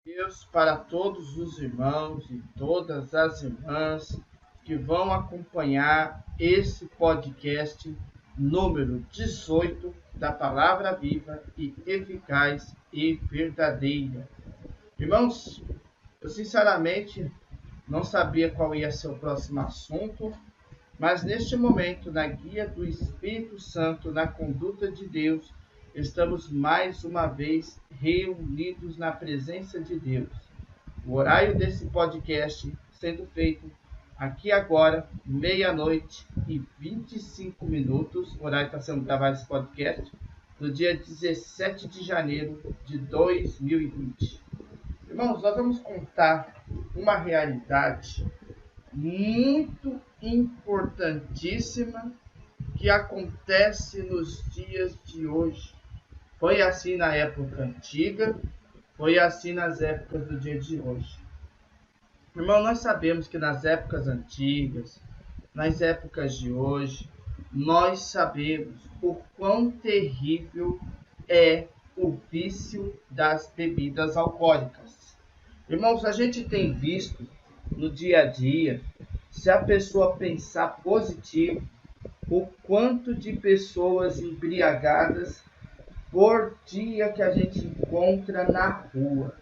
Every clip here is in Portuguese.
Deus para todos os irmãos e todas as irmãs que vão acompanhar esse podcast número 18 da Palavra Viva e Eficaz e Verdadeira. Irmãos, eu sinceramente não sabia qual ia ser o próximo assunto, mas neste momento, na guia do Espírito Santo, na conduta de Deus, estamos mais uma vez reunidos na presença de Deus. O horário desse podcast sendo feito aqui agora, meia-noite e 25 minutos. O horário está sendo gravado esse podcast no dia 17 de janeiro de 2020. Irmãos, nós vamos contar uma realidade muito importantíssima que acontece nos dias de hoje. Foi assim na época antiga, foi assim nas épocas do dia de hoje. Irmão, nós sabemos que nas épocas antigas, nas épocas de hoje, nós sabemos o quão terrível é o vício das bebidas alcoólicas. Irmãos, a gente tem visto no dia a dia, se a pessoa pensar positivo, o quanto de pessoas embriagadas por dia que a gente encontra na rua,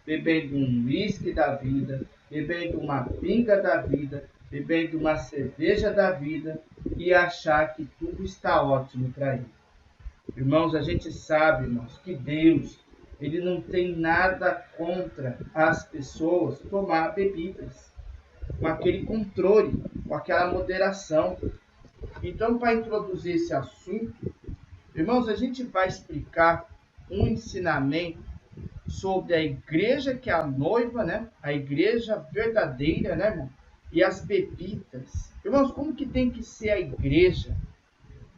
bebendo um uísque da vida, bebendo uma pinga da vida, bebendo uma cerveja da vida e achar que tudo está ótimo para ele. Irmãos, a gente sabe, irmãos, que Deus, ele não tem nada contra as pessoas tomar bebidas, com aquele controle, com aquela moderação. Então, para introduzir esse assunto, irmãos, a gente vai explicar um ensinamento sobre a igreja que é a noiva, né? A igreja verdadeira, né, irmão? E as bebidas. Irmãos, como que tem que ser a igreja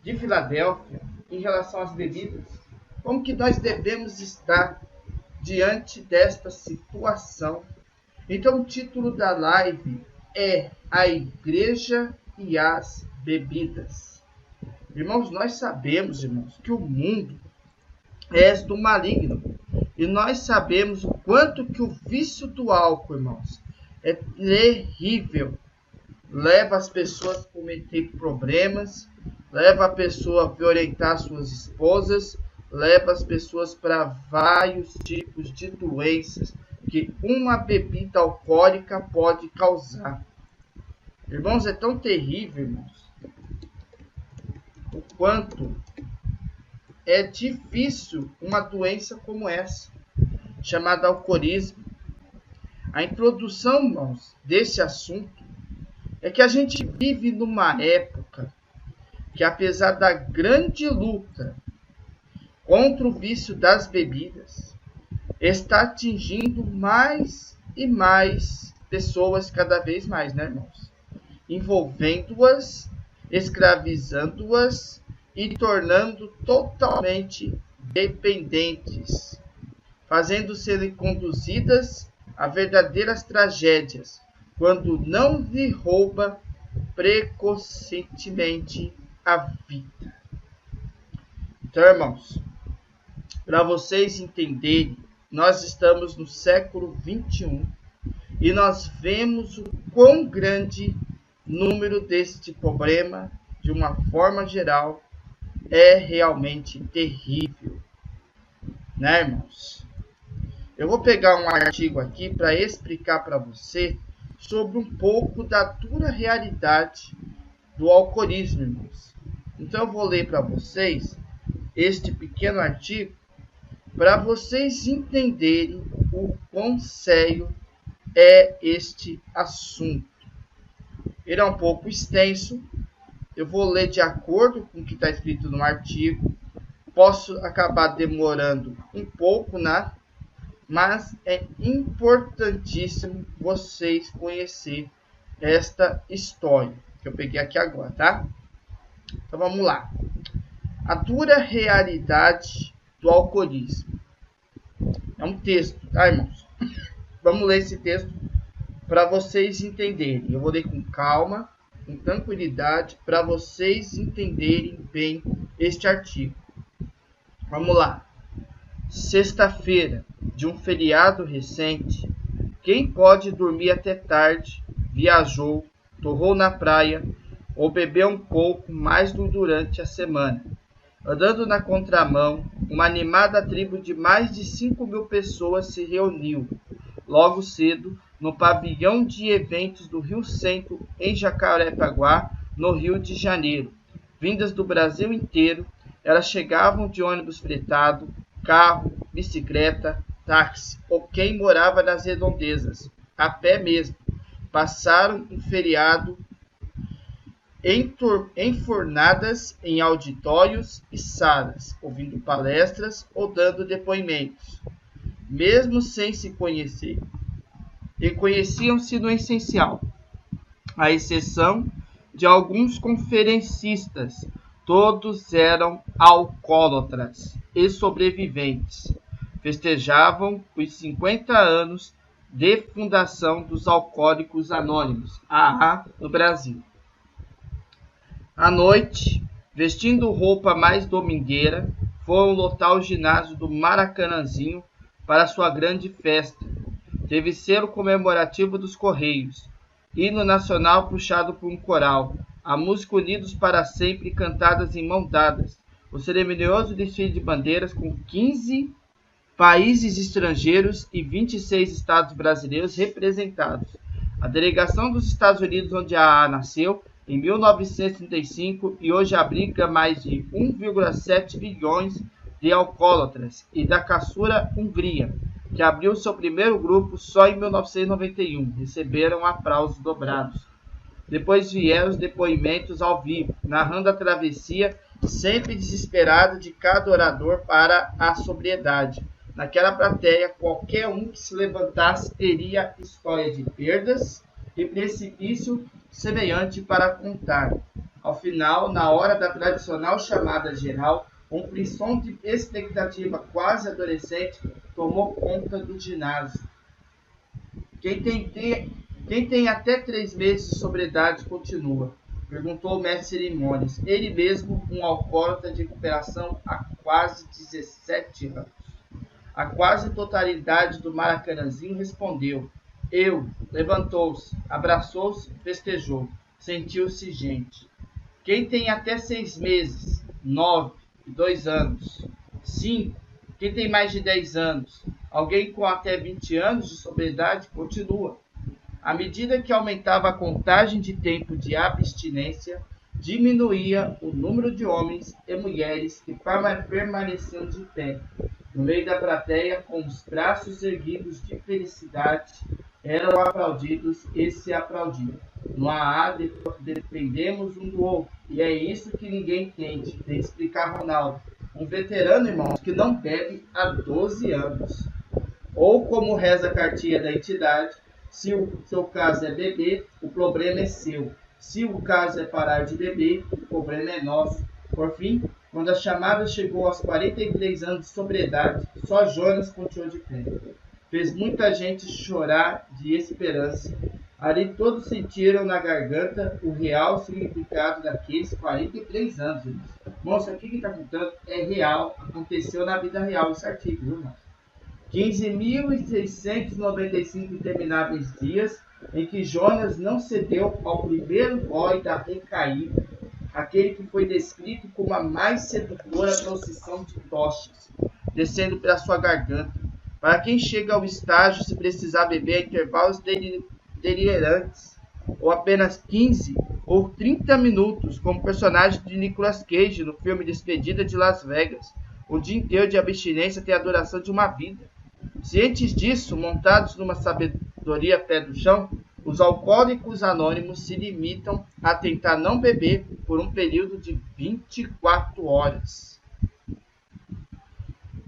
de Filadélfia em relação às bebidas? Como que nós devemos estar diante desta situação? Então, o título da live é A Igreja e as Bebidas. Irmãos, nós sabemos, irmãos, que o mundo é do maligno. E nós sabemos o quanto que o vício do álcool, irmãos, é terrível. Leva as pessoas a cometer problemas, leva a pessoa a violentar suas esposas, leva as pessoas para vários tipos de doenças que uma bebida alcoólica pode causar. Irmãos, é tão terrível, irmãos, o quanto é difícil uma doença como essa, chamada alcoolismo. A introdução, irmãos, desse assunto é que a gente vive numa época que, apesar da grande luta contra o vício das bebidas, está atingindo mais e mais pessoas cada vez mais, né, irmãos? Envolvendo-as, escravizando-as e tornando totalmente dependentes, fazendo serem conduzidas a verdadeiras tragédias, quando não lhe rouba precocemente a vida. Então, irmãos, para vocês entenderem, nós estamos no século 21 e nós vemos o quão grande número deste problema, de uma forma geral, é realmente terrível, né, irmãos? Eu vou pegar um artigo aqui para explicar para você sobre um pouco da dura realidade do alcoolismo, irmãos. Então eu vou ler para vocês este pequeno artigo para vocês entenderem o quão sério é este assunto. Ele é um pouco extenso, eu vou ler de acordo com o que está escrito no artigo. Posso acabar demorando um pouco, né? Mas é importantíssimo vocês conhecerem esta história que eu peguei aqui agora, tá? Então vamos lá. A dura realidade do alcoolismo. É um texto, tá, irmãos? Vamos ler esse texto para vocês entenderem. Eu vou ler com calma, com tranquilidade, para vocês entenderem bem este artigo. Vamos lá. sexta-feira de um feriado recente, quem pode dormir até tarde, viajou, torrou na praia ou bebeu um pouco mais durante a semana. Andando na contramão, uma animada tribo de mais de 5.000 pessoas se reuniu, logo cedo, no pavilhão de eventos do Rio Centro, em Jacarepaguá, no Rio de Janeiro. Vindas do Brasil inteiro, elas chegavam de ônibus fretado, carro, bicicleta, táxi, ou quem morava nas redondezas, a pé mesmo. Passaram um feriado enfornadas em auditórios e salas, ouvindo palestras ou dando depoimentos, mesmo sem se conhecer. E conheciam-se no essencial, à exceção de alguns conferencistas. Todos eram alcoólatras e sobreviventes. Festejavam os 50 anos de fundação dos Alcoólicos Anônimos, AA, no Brasil. À noite, vestindo roupa mais domingueira, foram lotar o ginásio do Maracanãzinho para sua grande festa. Teve selo comemorativo dos Correios, hino nacional puxado por um coral, a música Unidos para Sempre cantadas em mãos dadas, o cerimonioso desfile de bandeiras com 15 países estrangeiros e 26 estados brasileiros representados. A delegação dos Estados Unidos, onde a AA nasceu, em 1935, e hoje abriga mais de 1,7 bilhões de alcoólatras, e da caçula Hungria, que abriu seu primeiro grupo só em 1991, receberam aplausos dobrados. Depois vieram os depoimentos ao vivo, narrando a travessia sempre desesperada de cada orador para a sobriedade. Naquela plateia, qualquer um que se levantasse teria história de perdas e precipício semelhante para contar. Ao final, na hora da tradicional chamada geral, um frisson de expectativa quase adolescente tomou conta do ginásio. Quem tem até 3 meses de sobriedade continua? Perguntou o mestre cerimônias, ele mesmo um alcoólatra de recuperação há quase 17 anos. A quase totalidade do Maracanãzinho respondeu. Eu. Levantou-se, abraçou-se, festejou. Sentiu-se gente. Quem tem até 6 meses, 9 e 2 anos, 5. Quem tem mais de 10 anos, alguém com até 20 anos de sobriedade, continua. À medida que aumentava a contagem de tempo de abstinência, diminuía o número de homens e mulheres que permaneciam de pé, no meio da plateia, com os braços erguidos de felicidade, eram aplaudidos e se aplaudiam. No AA dependemos um do outro, e é isso que ninguém entende, tem que explicar Ronaldo, um veterano, irmãos, que não bebe há 12 anos. Ou como reza a cartilha da entidade, se o seu caso é beber, o problema é seu. Se o caso é parar de beber, o problema é nosso. Por fim, quando a chamada chegou aos 43 anos de sobriedade, só Jonas continuou de pé. Fez muita gente chorar de esperança. Ali todos sentiram na garganta o real significado daqueles 43 anos. Irmãos, isso aqui que está contando é real, aconteceu na vida real esse artigo, viu, irmão? 15.695 intermináveis dias em que Jonas não cedeu ao primeiro gole da recaída, aquele que foi descrito como a mais sedutora procissão de tochas, descendo pela sua garganta. Para quem chega ao estágio se precisar beber a intervalos delirantes, ou apenas 15 ou 30 minutos, como personagem de Nicolas Cage no filme Despedida de Las Vegas, um dia inteiro de abstinência tem a duração de uma vida. Cientes disso, montados numa sabedoria pé do chão, os alcoólicos anônimos se limitam a tentar não beber por um período de 24 horas.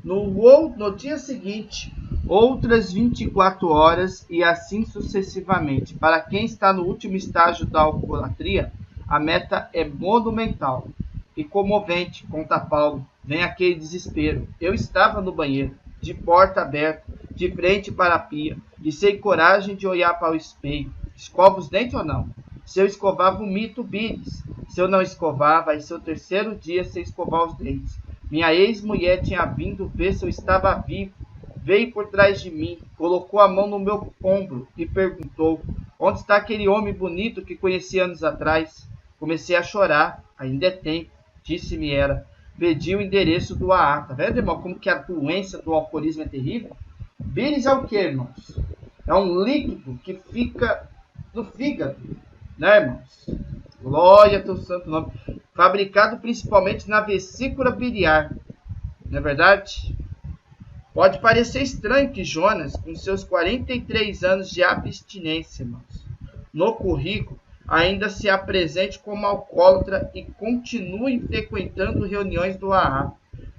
No dia seguinte, outras 24 horas e assim sucessivamente. Para quem está no último estágio da alcoolatria, a meta é monumental e comovente, conta Paulo. Vem aquele desespero. Eu estava no banheiro, de porta aberta, de frente para a pia, e sem coragem de olhar para o espelho. Escova os dentes ou não? Se eu escovar, vomito bílis. Se eu não escovar, vai ser o terceiro dia sem escovar os dentes. Minha ex-mulher tinha vindo ver se eu estava vivo. Veio por trás de mim, colocou a mão no meu ombro e perguntou: onde está aquele homem bonito que conheci anos atrás? Comecei a chorar. Ainda é tempo, disse-me ela. Pedi o endereço do AA. Tá vendo, irmão, como que a doença do alcoolismo é terrível? Bílis é o que, irmãos? É um líquido que fica no fígado, né, irmãos? Glória ao teu santo nome. Fabricado principalmente na vesícula biliar. Não é verdade? Pode parecer estranho que Jonas, com seus 43 anos de abstinência, irmãos, no currículo, ainda se apresente como alcoólatra e continue frequentando reuniões do AA.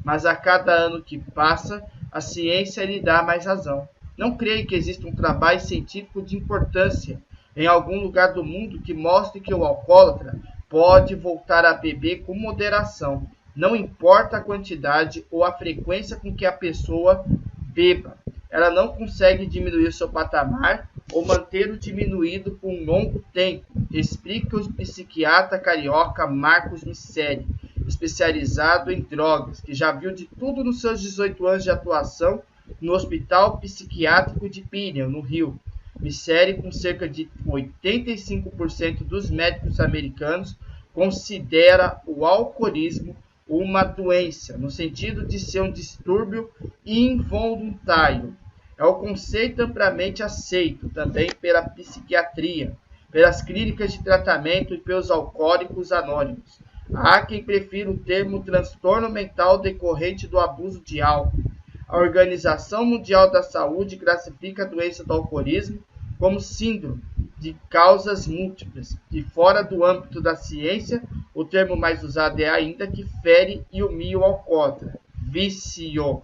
Mas a cada ano que passa, a ciência lhe dá mais razão. Não creio que exista um trabalho científico de importância em algum lugar do mundo que mostre que o alcoólatra pode voltar a beber com moderação. Não importa a quantidade ou a frequência com que a pessoa beba. Ela não consegue diminuir seu patamar ou mantê-lo diminuído por um longo tempo, explica o psiquiatra carioca Marcos Miceli, especializado em drogas, que já viu de tudo nos seus 18 anos de atuação no Hospital Psiquiátrico de Pinion, no Rio. Miceli, com cerca de 85% dos médicos americanos, considera o alcoolismo uma doença, no sentido de ser um distúrbio involuntário. É o conceito amplamente aceito também pela psiquiatria, pelas clínicas de tratamento e pelos alcoólicos anônimos. Há quem prefira o termo transtorno mental decorrente do abuso de álcool. A Organização Mundial da Saúde classifica a doença do alcoolismo como síndrome de causas múltiplas, e fora do âmbito da ciência, o termo mais usado é ainda que fere e humilha o alcoólatra, vício.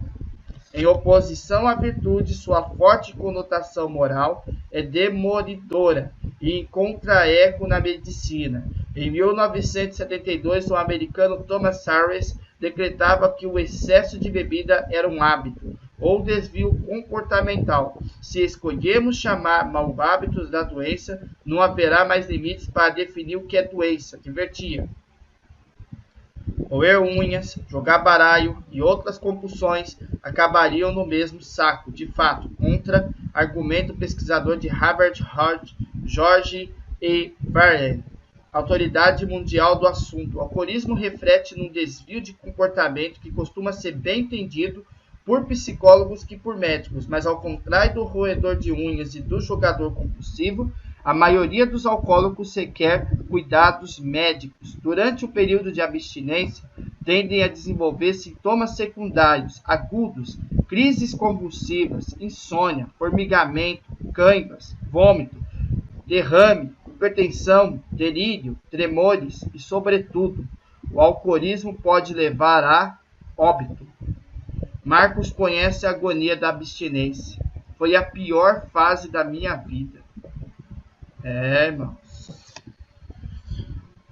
Em oposição à virtude, sua forte conotação moral é demolidora e encontra eco na medicina. Em 1972, o americano Thomas Harris decretava que o excesso de bebida era um hábito ou desvio comportamental. Se escolhermos chamar maus hábitos da doença, não haverá mais limites para definir o que é doença, advertia. Roer unhas, jogar baralho e outras compulsões acabariam no mesmo saco. De fato, contra-argumento o pesquisador de Harvard, George E. Barron, autoridade mundial do assunto. O alcoolismo reflete num desvio de comportamento que costuma ser bem entendido por psicólogos que por médicos, mas ao contrário do roedor de unhas e do jogador compulsivo, a maioria dos alcoólicos requer cuidados médicos. Durante o período de abstinência, tendem a desenvolver sintomas secundários agudos, crises convulsivas, insônia, formigamento, cãibras, vômito, derrame, hipertensão, delírio, tremores e, sobretudo, o alcoolismo pode levar a óbito. Marcos conhece a agonia da abstinência. Foi a pior fase da minha vida. Irmãos.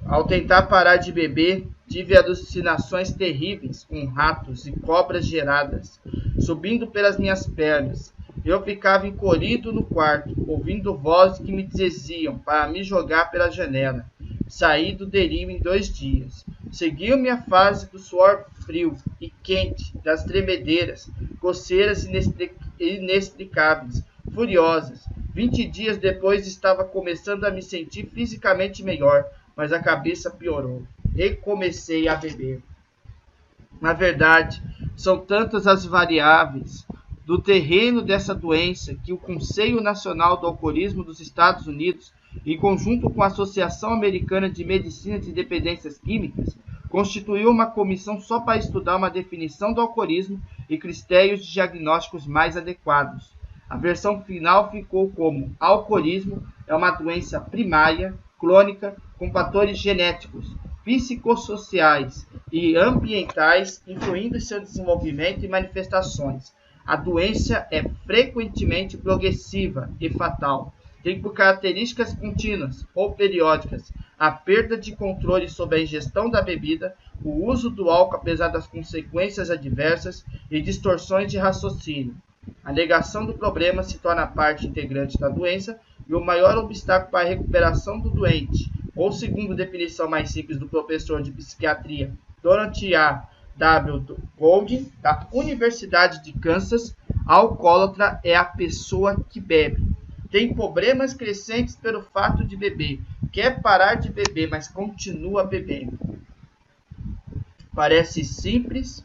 Ao tentar parar de beber, tive alucinações terríveis com ratos e cobras geradas, subindo pelas minhas pernas. Eu ficava encolhido no quarto, ouvindo vozes que me diziam para me jogar pela janela. Saí do delírio em 2 dias. Seguiu-me a fase do suor frio e quente, das tremedeiras, coceiras inexplicáveis, furiosas. 20 dias depois estava começando a me sentir fisicamente melhor, mas a cabeça piorou. Recomecei a beber. Na verdade, são tantas as variáveis do terreno dessa doença que o Conselho Nacional do Alcoolismo dos Estados Unidos, em conjunto com a Associação Americana de Medicina de Dependências Químicas, constituiu uma comissão só para estudar uma definição do alcoolismo e critérios de diagnósticos mais adequados. A versão final ficou como: alcoolismo é uma doença primária, crônica, com fatores genéticos, psicossociais e ambientais influindo em seu desenvolvimento e manifestações. A doença é frequentemente progressiva e fatal. Tem por características contínuas ou periódicas a perda de controle sobre a ingestão da bebida, o uso do álcool apesar das consequências adversas e distorções de raciocínio. A negação do problema se torna parte integrante da doença e o maior obstáculo para a recuperação do doente, ou segundo a definição mais simples do professor de psiquiatria Dorothy A. W. Golding, da Universidade de Kansas, alcoólatra é a pessoa que bebe. Tem problemas crescentes pelo fato de beber. Quer parar de beber, mas continua bebendo. Parece simples,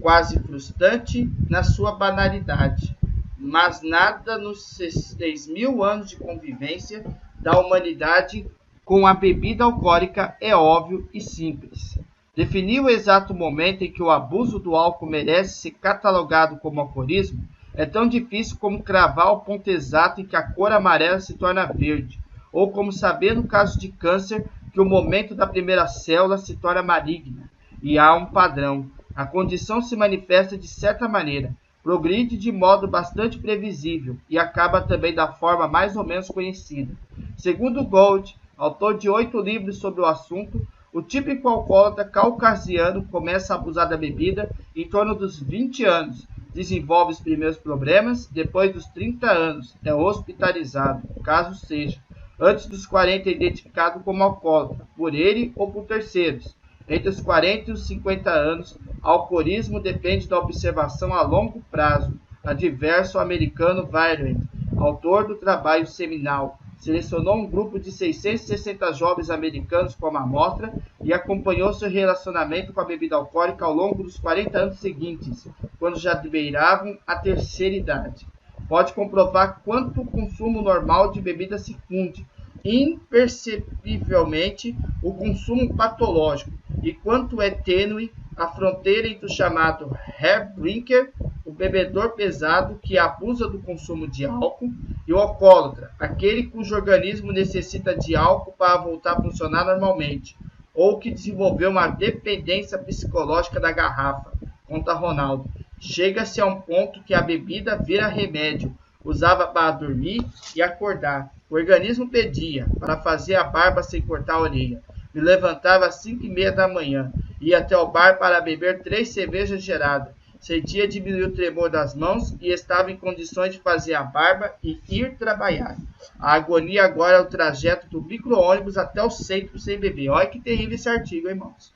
quase frustrante na sua banalidade, mas nada nos 6.000 anos de convivência da humanidade com a bebida alcoólica é óbvio e simples. Definir o exato momento em que o abuso do álcool merece ser catalogado como alcoolismo é tão difícil como cravar o ponto exato em que a cor amarela se torna verde, ou como saber no caso de câncer que o momento da primeira célula se torna maligna. E há um padrão. A condição se manifesta de certa maneira, progride de modo bastante previsível e acaba também da forma mais ou menos conhecida. Segundo Gold, autor de 8 livros sobre o assunto, o típico alcoólatra caucasiano começa a abusar da bebida em torno dos 20 anos, desenvolve os primeiros problemas, depois dos 30 anos é hospitalizado, caso seja. Antes dos 40 é identificado como alcoólatra, por ele ou por terceiros. Entre os 40 e os 50 anos, o alcoolismo depende da observação a longo prazo. Adverso americano Violent, autor do trabalho seminal, selecionou um grupo de 660 jovens americanos como amostra e acompanhou seu relacionamento com a bebida alcoólica ao longo dos 40 anos seguintes, quando já beiravam a terceira idade. Pode comprovar quanto o consumo normal de bebida se funde imperceptivelmente o consumo patológico e quanto é tênue a fronteira entre o chamado hard drinker, o bebedor pesado que abusa do consumo de álcool, e o alcoólatra, aquele cujo organismo necessita de álcool para voltar a funcionar normalmente, ou que desenvolveu uma dependência psicológica da garrafa, conta Ronaldo. Chega-se a um ponto que a bebida vira remédio, usava para dormir e acordar. O organismo pedia para fazer a barba sem cortar a orelha. Me levantava às 5h30 da manhã, ia até o bar para beber 3 cervejas geladas. Sentia diminuir o tremor das mãos e estava em condições de fazer a barba e ir trabalhar. A agonia agora é o trajeto do micro-ônibus até o centro sem beber. Olha que terrível esse artigo, irmãos.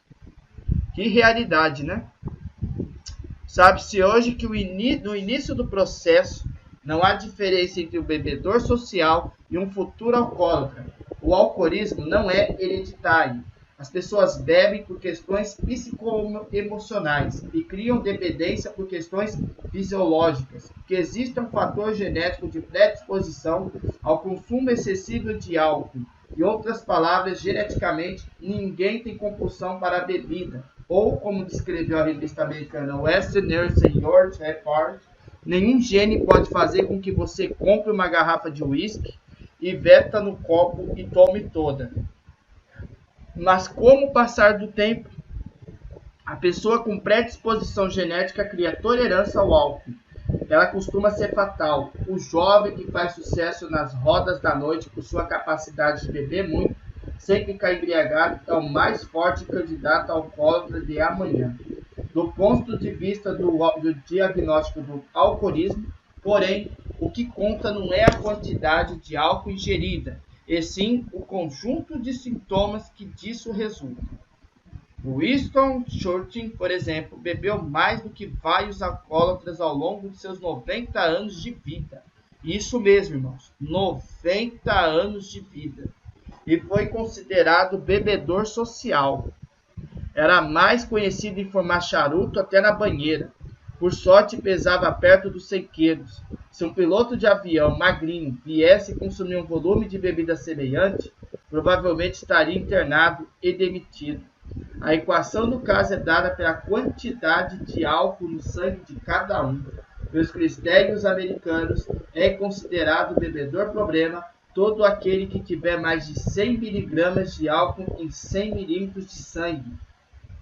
Que realidade, né? Sabe-se hoje que no início do processo não há diferença entre o bebedor social e um futuro alcoólatra. O alcoolismo não é hereditário. As pessoas bebem por questões psicoemocionais e criam dependência por questões fisiológicas, que existe um fator genético de predisposição ao consumo excessivo de álcool. Em outras palavras, geneticamente, ninguém tem compulsão para a bebida. Ou, como descreveu a revista americana Western Nursing York Report, nenhum gene pode fazer com que você compre uma garrafa de uísque e verta no copo e tome toda. Mas com o passar do tempo, a pessoa com predisposição genética cria tolerância ao álcool. Ela costuma ser fatal. O jovem que faz sucesso nas rodas da noite por sua capacidade de beber muito, sem ficar embriagado, é o mais forte candidato alcoólatra de amanhã. Do ponto de vista do diagnóstico do alcoolismo, porém, o que conta não é a quantidade de álcool ingerida, e sim o conjunto de sintomas que disso resultam. Winston Churchill, por exemplo, bebeu mais do que vários alcoólatras ao longo de seus 90 anos de vida. Isso mesmo, irmãos, 90 anos de vida. E foi considerado bebedor social. Era mais conhecido em formar charuto até na banheira. Por sorte, pesava perto dos 100 quilos. Se um piloto de avião magrinho viesse consumir um volume de bebida semelhante, provavelmente estaria internado e demitido. A equação do caso é dada pela quantidade de álcool no sangue de cada um. Pelos critérios americanos, é considerado bebedor problema todo aquele que tiver mais de 100 mg de álcool em 100 ml de sangue.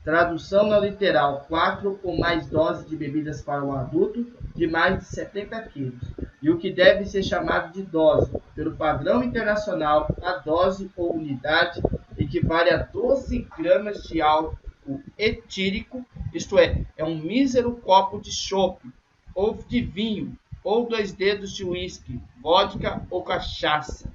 Tradução não literal: 4 ou mais doses de bebidas para um adulto de mais de 70 kg. E o que deve ser chamado de dose. Pelo padrão internacional, a dose ou unidade equivale a 12 gramas de álcool etílico, isto é um mísero copo de chope, ou de vinho, ou 2 dedos de uísque, vodka ou cachaça.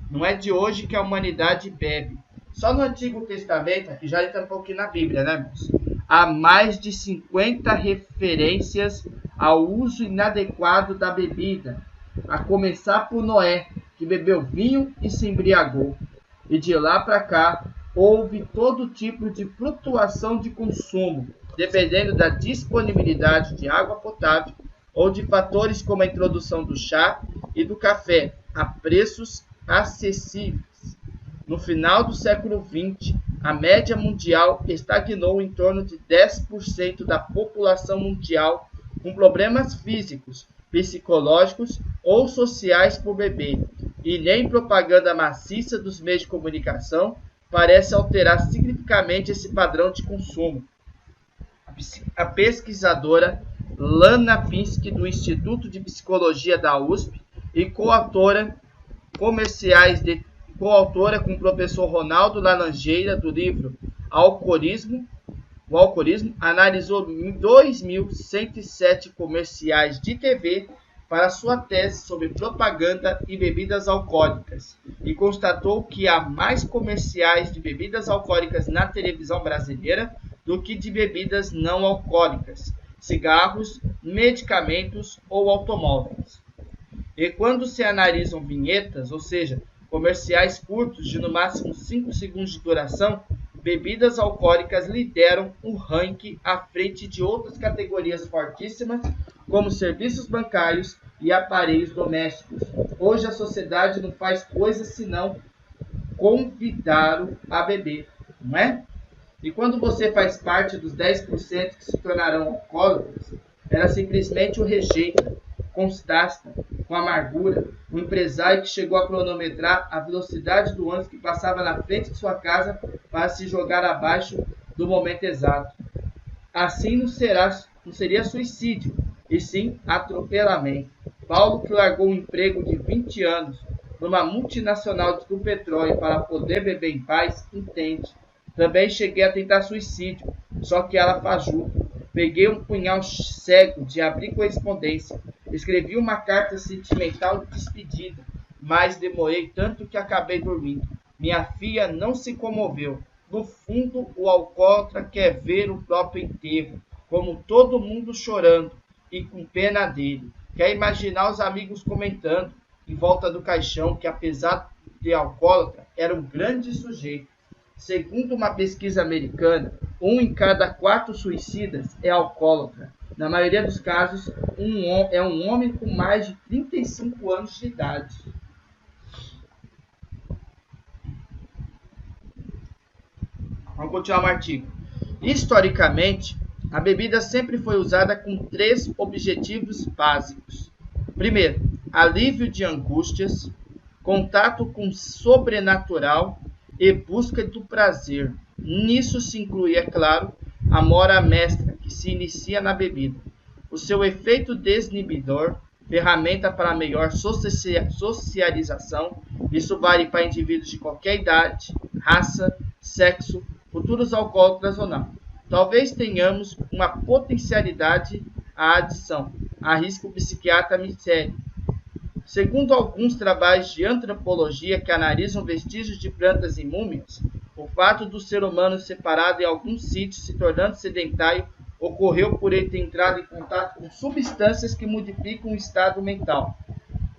Não é de hoje que a humanidade bebe. Só no Antigo Testamento, aqui já entra um pouquinho na Bíblia, né, irmãos? há mais de 50 referências ao uso inadequado da bebida, a começar por Noé, que bebeu vinho e se embriagou. E de lá para cá, houve todo tipo de flutuação de consumo, dependendo da disponibilidade de água potável ou de fatores como a introdução do chá e do café a preços acessíveis. No final do século XX, a média mundial estagnou em torno de 10% da população mundial com problemas físicos, psicológicos ou sociais por beber, e nem propaganda maciça dos meios de comunicação parece alterar significativamente esse padrão de consumo. A pesquisadora Lana Pinsky, do Instituto de Psicologia da USP, e coautora com o professor Ronaldo Laranjeira, do livro O Alcoolismo, analisou 2.107 comerciais de TV para sua tese sobre propaganda e bebidas alcoólicas e constatou que há mais comerciais de bebidas alcoólicas na televisão brasileira do que de bebidas não alcoólicas, cigarros, medicamentos ou automóveis. E quando se analisam vinhetas, ou seja, comerciais curtos de no máximo 5 segundos de duração, bebidas alcoólicas lideram o ranking à frente de outras categorias fortíssimas, como serviços bancários e aparelhos domésticos. Hoje a sociedade não faz coisa senão convidá-lo a beber, não é? E quando você faz parte dos 10% que se tornarão alcoólatras, ela simplesmente o rejeita, constata, com amargura, um empresário que chegou a cronometrar a velocidade do ônibus que passava na frente de sua casa para se jogar abaixo do momento exato. Assim não seria suicídio, e sim atropelamento. Paulo, que largou um emprego de 20 anos numa multinacional do petróleo para poder beber em paz, entende. Também cheguei a tentar suicídio, só que ela fajuta. Peguei um punhal cego de abrir correspondência. Escrevi uma carta sentimental de despedida, mas demorei tanto que acabei dormindo. Minha filha não se comoveu. No fundo, o alcoólatra quer ver o próprio enterro, como todo mundo chorando e com pena dele. Quer imaginar os amigos comentando em volta do caixão que, apesar de alcoólatra, era um grande sujeito. Segundo uma pesquisa americana, 1 em cada 4 suicidas é alcoólatra. Na maioria dos casos, é um homem com mais de 35 anos de idade. Vamos continuar o artigo. Historicamente, a bebida sempre foi usada com 3 objetivos básicos. Primeiro, alívio de angústias, contato com o sobrenatural e busca do prazer. Nisso se inclui, é claro, a mora mestra, que se inicia na bebida. O seu efeito desinibidor, ferramenta para melhor socialização, isso vale para indivíduos de qualquer idade, raça, sexo, futuros alcoólatras ou não. Talvez tenhamos uma potencialidade à adição, arrisca o psiquiatra Miceli. Segundo alguns trabalhos de antropologia que analisam vestígios de plantas e múmias, o fato do ser humano separado em alguns sítios se tornando sedentário ocorreu por ele ter entrado em contato com substâncias que modificam o estado mental.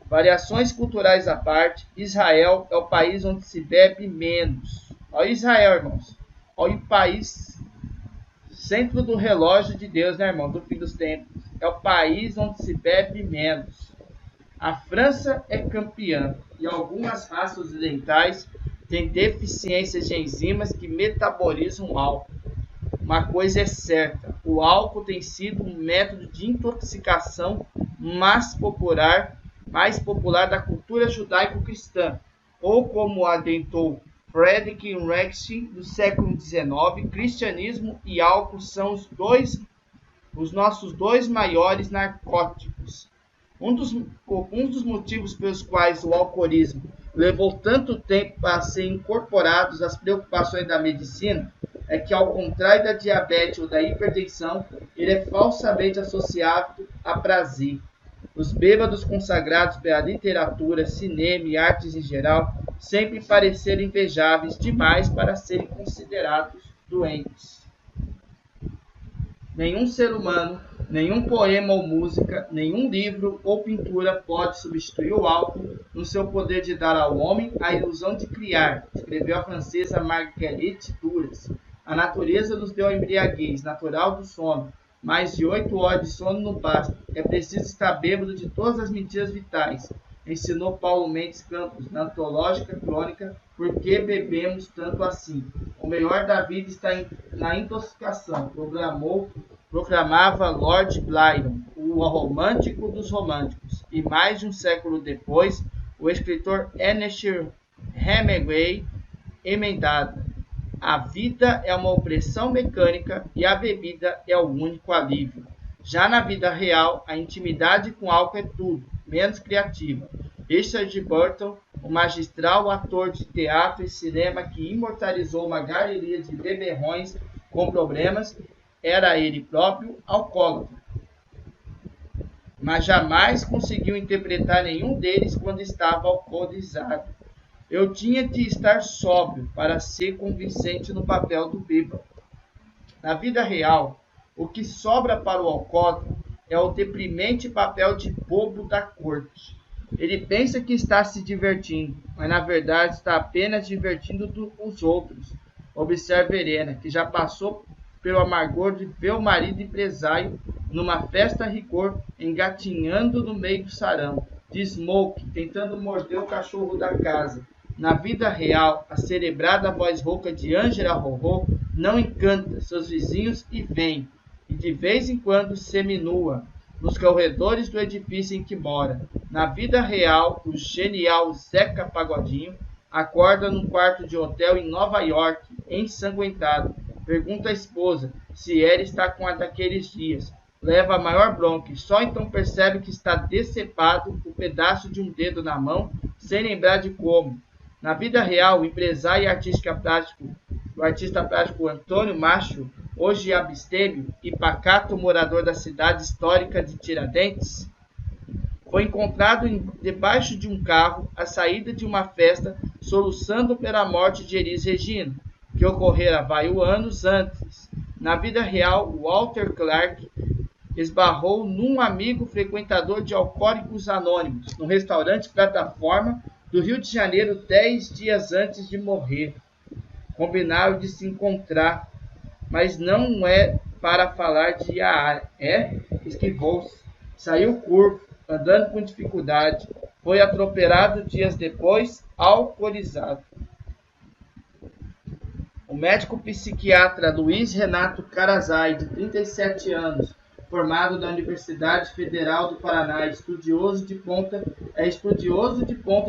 Variações culturais à parte, Israel é o país onde se bebe menos. Olha Israel, irmãos. Olha o país, centro do relógio de Deus, né, irmão? Do fim dos tempos. É o país onde se bebe menos. A França é campeã e algumas raças ocidentais têm deficiências de enzimas que metabolizam o álcool. Uma coisa é certa, o álcool tem sido um método de intoxicação mais popular da cultura judaico-cristã, ou como adentrou Friedrich Nietzsche no século XIX, cristianismo e álcool são os nossos 2 maiores narcóticos. Um dos motivos pelos quais o alcoolismo levou tanto tempo a ser incorporado às preocupações da medicina é que, ao contrário da diabetes ou da hipertensão, ele é falsamente associado a prazer. Os bêbados consagrados pela literatura, cinema e artes em geral sempre pareceram invejáveis demais para serem considerados doentes. Nenhum ser humano, nenhum poema ou música, nenhum livro ou pintura pode substituir o álcool no seu poder de dar ao homem a ilusão de criar, escreveu a francesa Marguerite Duras. A natureza nos deu a embriaguez natural do sono. Mais de 8 horas de sono não basta. É preciso estar bêbado de todas as mentiras vitais, ensinou Paulo Mendes Campos na antológica crônica Por que Bebemos Tanto Assim? O melhor da vida está na intoxicação, proclamava Lord Byron, o romântico dos românticos. E mais de um século depois, o escritor Ernest Hemingway emendada: a vida é uma opressão mecânica e a bebida é o único alívio. Já na vida real, a intimidade com álcool é tudo, menos criativa. Richard Burton, o magistral ator de teatro e cinema que imortalizou uma galeria de beberrões com problemas, era ele próprio alcoólatra. Mas jamais conseguiu interpretar nenhum deles quando estava alcoolizado. Eu tinha de estar sóbrio para ser convincente no papel do bêbado. Na vida real, o que sobra para o alcoólatra é o deprimente papel de bobo da corte. Ele pensa que está se divertindo, mas na verdade está apenas divertindo os outros. Observe Verena, que já passou pelo amargor de ver o marido empresário numa festa a rigor, engatinhando no meio do sarão, de Smoke, tentando morder o cachorro da casa. Na vida real, a cerebrada voz rouca de Ângela Rorô não encanta seus vizinhos e vem, e de vez em quando seminua, nos corredores do edifício em que mora. Na vida real, o genial Zeca Pagodinho acorda num quarto de hotel em Nova York, ensanguentado. Pergunta à esposa se ela está com a daqueles dias. Leva a maior bronca e só então percebe que está decepado o pedaço de um dedo na mão, sem lembrar de como. Na vida real, o empresário e artista plástico Antônio Macho, hoje abstêmio e pacato morador da cidade histórica de Tiradentes, foi encontrado debaixo de um carro à saída de uma festa, soluçando pela morte de Elis Regina, que ocorrera anos antes. Na vida real, Walter Clark esbarrou num amigo frequentador de Alcoólicos Anônimos, no restaurante Plataforma do Rio de Janeiro 10 dias antes de morrer. Combinaram de se encontrar, mas não é para falar de esquivou-se, saiu curvo, andando com dificuldade, foi atropelado dias depois, alcoolizado. O médico psiquiatra Luiz Renato Carazai, de 37 anos, formado na Universidade Federal do Paraná, estudioso de ponta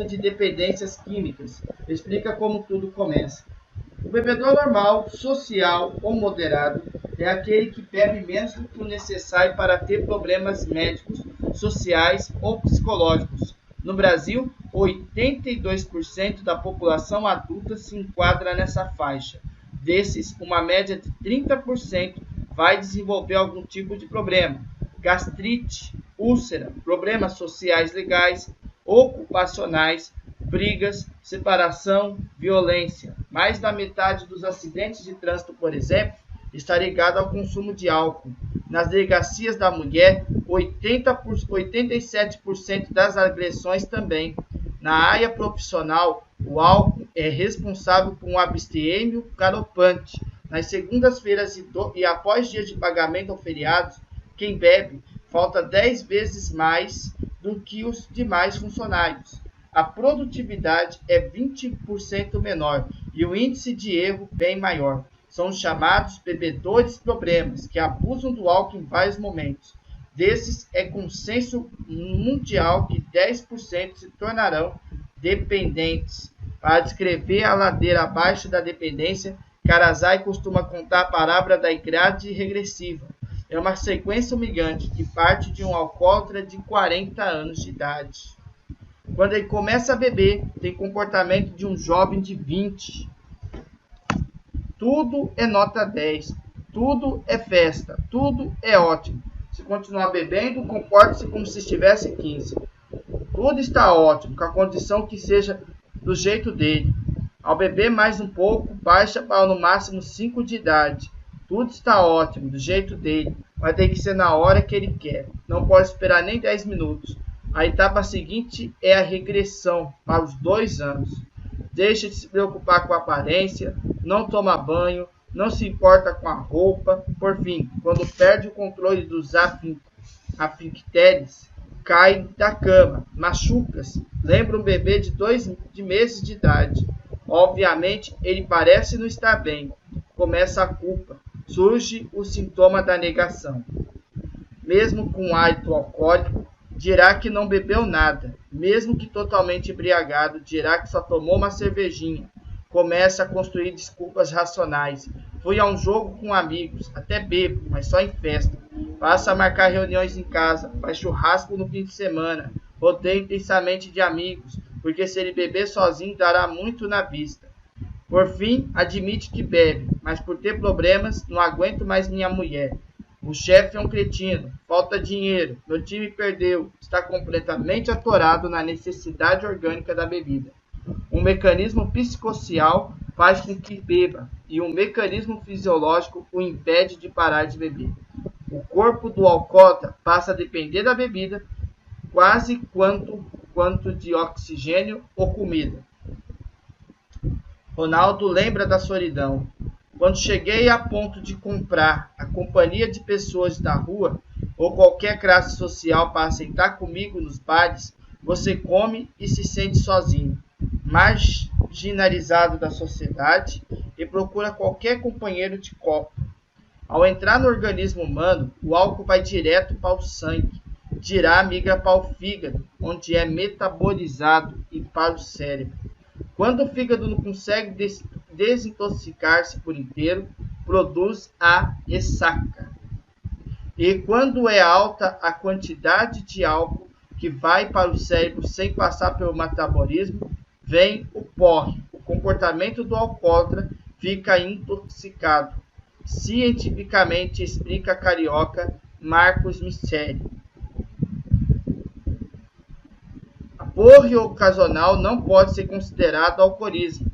de dependências químicas, explica como tudo começa. O bebedor normal, social ou moderado é aquele que bebe menos do que o necessário para ter problemas médicos, sociais ou psicológicos. No Brasil, 82% da população adulta se enquadra nessa faixa. Desses, uma média de 30% vai desenvolver algum tipo de problema: gastrite, úlcera, problemas sociais legais, ocupacionais, brigas, separação, violência. Mais da metade dos acidentes de trânsito, por exemplo, está ligado ao consumo de álcool. Nas delegacias da mulher, 87% das agressões também. Na área profissional, o álcool é responsável por um abstêmio galopante. Nas segundas-feiras e após dias de pagamento ou feriados, quem bebe falta 10 vezes mais do que os demais funcionários. A produtividade é 20% menor e o índice de erro bem maior. São os chamados bebedores problemas, que abusam do álcool em vários momentos. Desses, é consenso mundial que 10% se tornarão dependentes. Para descrever a ladeira abaixo da dependência, Carazai costuma contar a palavra da grade regressiva. É uma sequência humilhante que parte de um alcoólatra de 40 anos de idade. Quando ele começa a beber, tem comportamento de um jovem de 20. Tudo é nota 10, tudo é festa, tudo é ótimo. Se continuar bebendo, comporte-se como se estivesse 15. Tudo está ótimo, com a condição que seja do jeito dele. Ao beber mais um pouco, baixa para no máximo 5 de idade. Tudo está ótimo, do jeito dele, mas tem que ser na hora que ele quer. Não pode esperar nem 10 minutos. A etapa seguinte é a regressão para os 2 anos. Deixa de se preocupar com a aparência, não toma banho, não se importa com a roupa. Por fim, quando perde o controle dos afincteres, cai da cama, machuca-se, lembra um bebê de 2 meses de idade. Obviamente, ele parece não estar bem. Começa a culpa. Surge o sintoma da negação. Mesmo com hálito alcoólico, dirá que não bebeu nada. Mesmo que totalmente embriagado, dirá que só tomou uma cervejinha. Começa a construir desculpas racionais. Fui a um jogo com amigos, até bebo, mas só em festa. Passa a marcar reuniões em casa, faz churrasco no fim de semana. Rodeia intensamente de amigos, porque se ele beber sozinho dará muito na vista. Por fim, admite que bebe, mas por ter problemas, não aguento mais minha mulher. O chefe é um cretino, falta dinheiro, meu time perdeu, está completamente atorado na necessidade orgânica da bebida. Um mecanismo psicossocial faz com que beba, e um mecanismo fisiológico o impede de parar de beber. O corpo do alcoólatra passa a depender da bebida quase quanto de oxigênio ou comida. Ronaldo lembra da solidão. Quando cheguei a ponto de comprar a companhia de pessoas da rua ou qualquer classe social para sentar comigo nos bares, você come e se sente sozinho, marginalizado da sociedade e procura qualquer companheiro de copo. Ao entrar no organismo humano, o álcool vai direto para o sangue, migra para o fígado, onde é metabolizado, e para o cérebro. Quando o fígado não consegue desintoxicar-se por inteiro, produz a ressaca. E quando é alta a quantidade de álcool que vai para o cérebro sem passar pelo metabolismo, vem o porre. O comportamento do alcoólatra fica intoxicado. Cientificamente explica a carioca Marcos Miceli. A porre ocasional não pode ser considerado alcoolismo.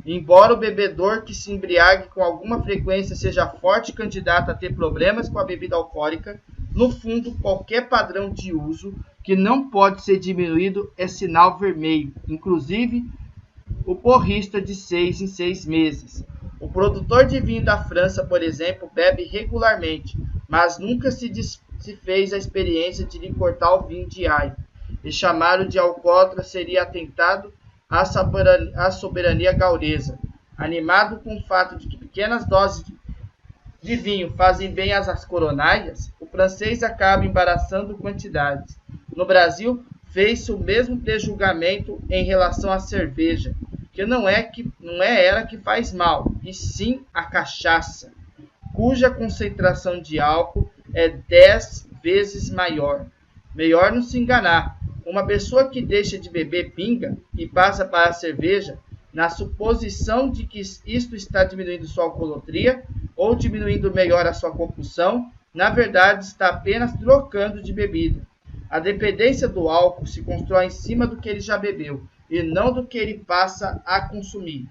Embora o bebedor que se embriague com alguma frequência seja forte candidato a ter problemas com a bebida alcoólica, no fundo, qualquer padrão de uso que não pode ser diminuído é sinal vermelho, inclusive o porrista de 6 em 6 meses. O produtor de vinho da França, por exemplo, bebe regularmente, mas nunca se fez a experiência de lhe cortar o vinho de ai. E chamá-lo de alcoólatra seria atentado à soberania gaulesa. Animado com o fato de que pequenas doses de vinho fazem bem às coronaias, o francês acaba embaraçando quantidades. No Brasil, fez-se o mesmo prejulgamento em relação à cerveja, que não é ela que faz mal, e sim a cachaça, cuja concentração de álcool é 10 vezes maior. Melhor não se enganar. Uma pessoa que deixa de beber pinga e passa para a cerveja, na suposição de que isto está diminuindo sua alcoolatria ou diminuindo melhor a sua compulsão, na verdade está apenas trocando de bebida. A dependência do álcool se constrói em cima do que ele já bebeu e não do que ele passa a consumir.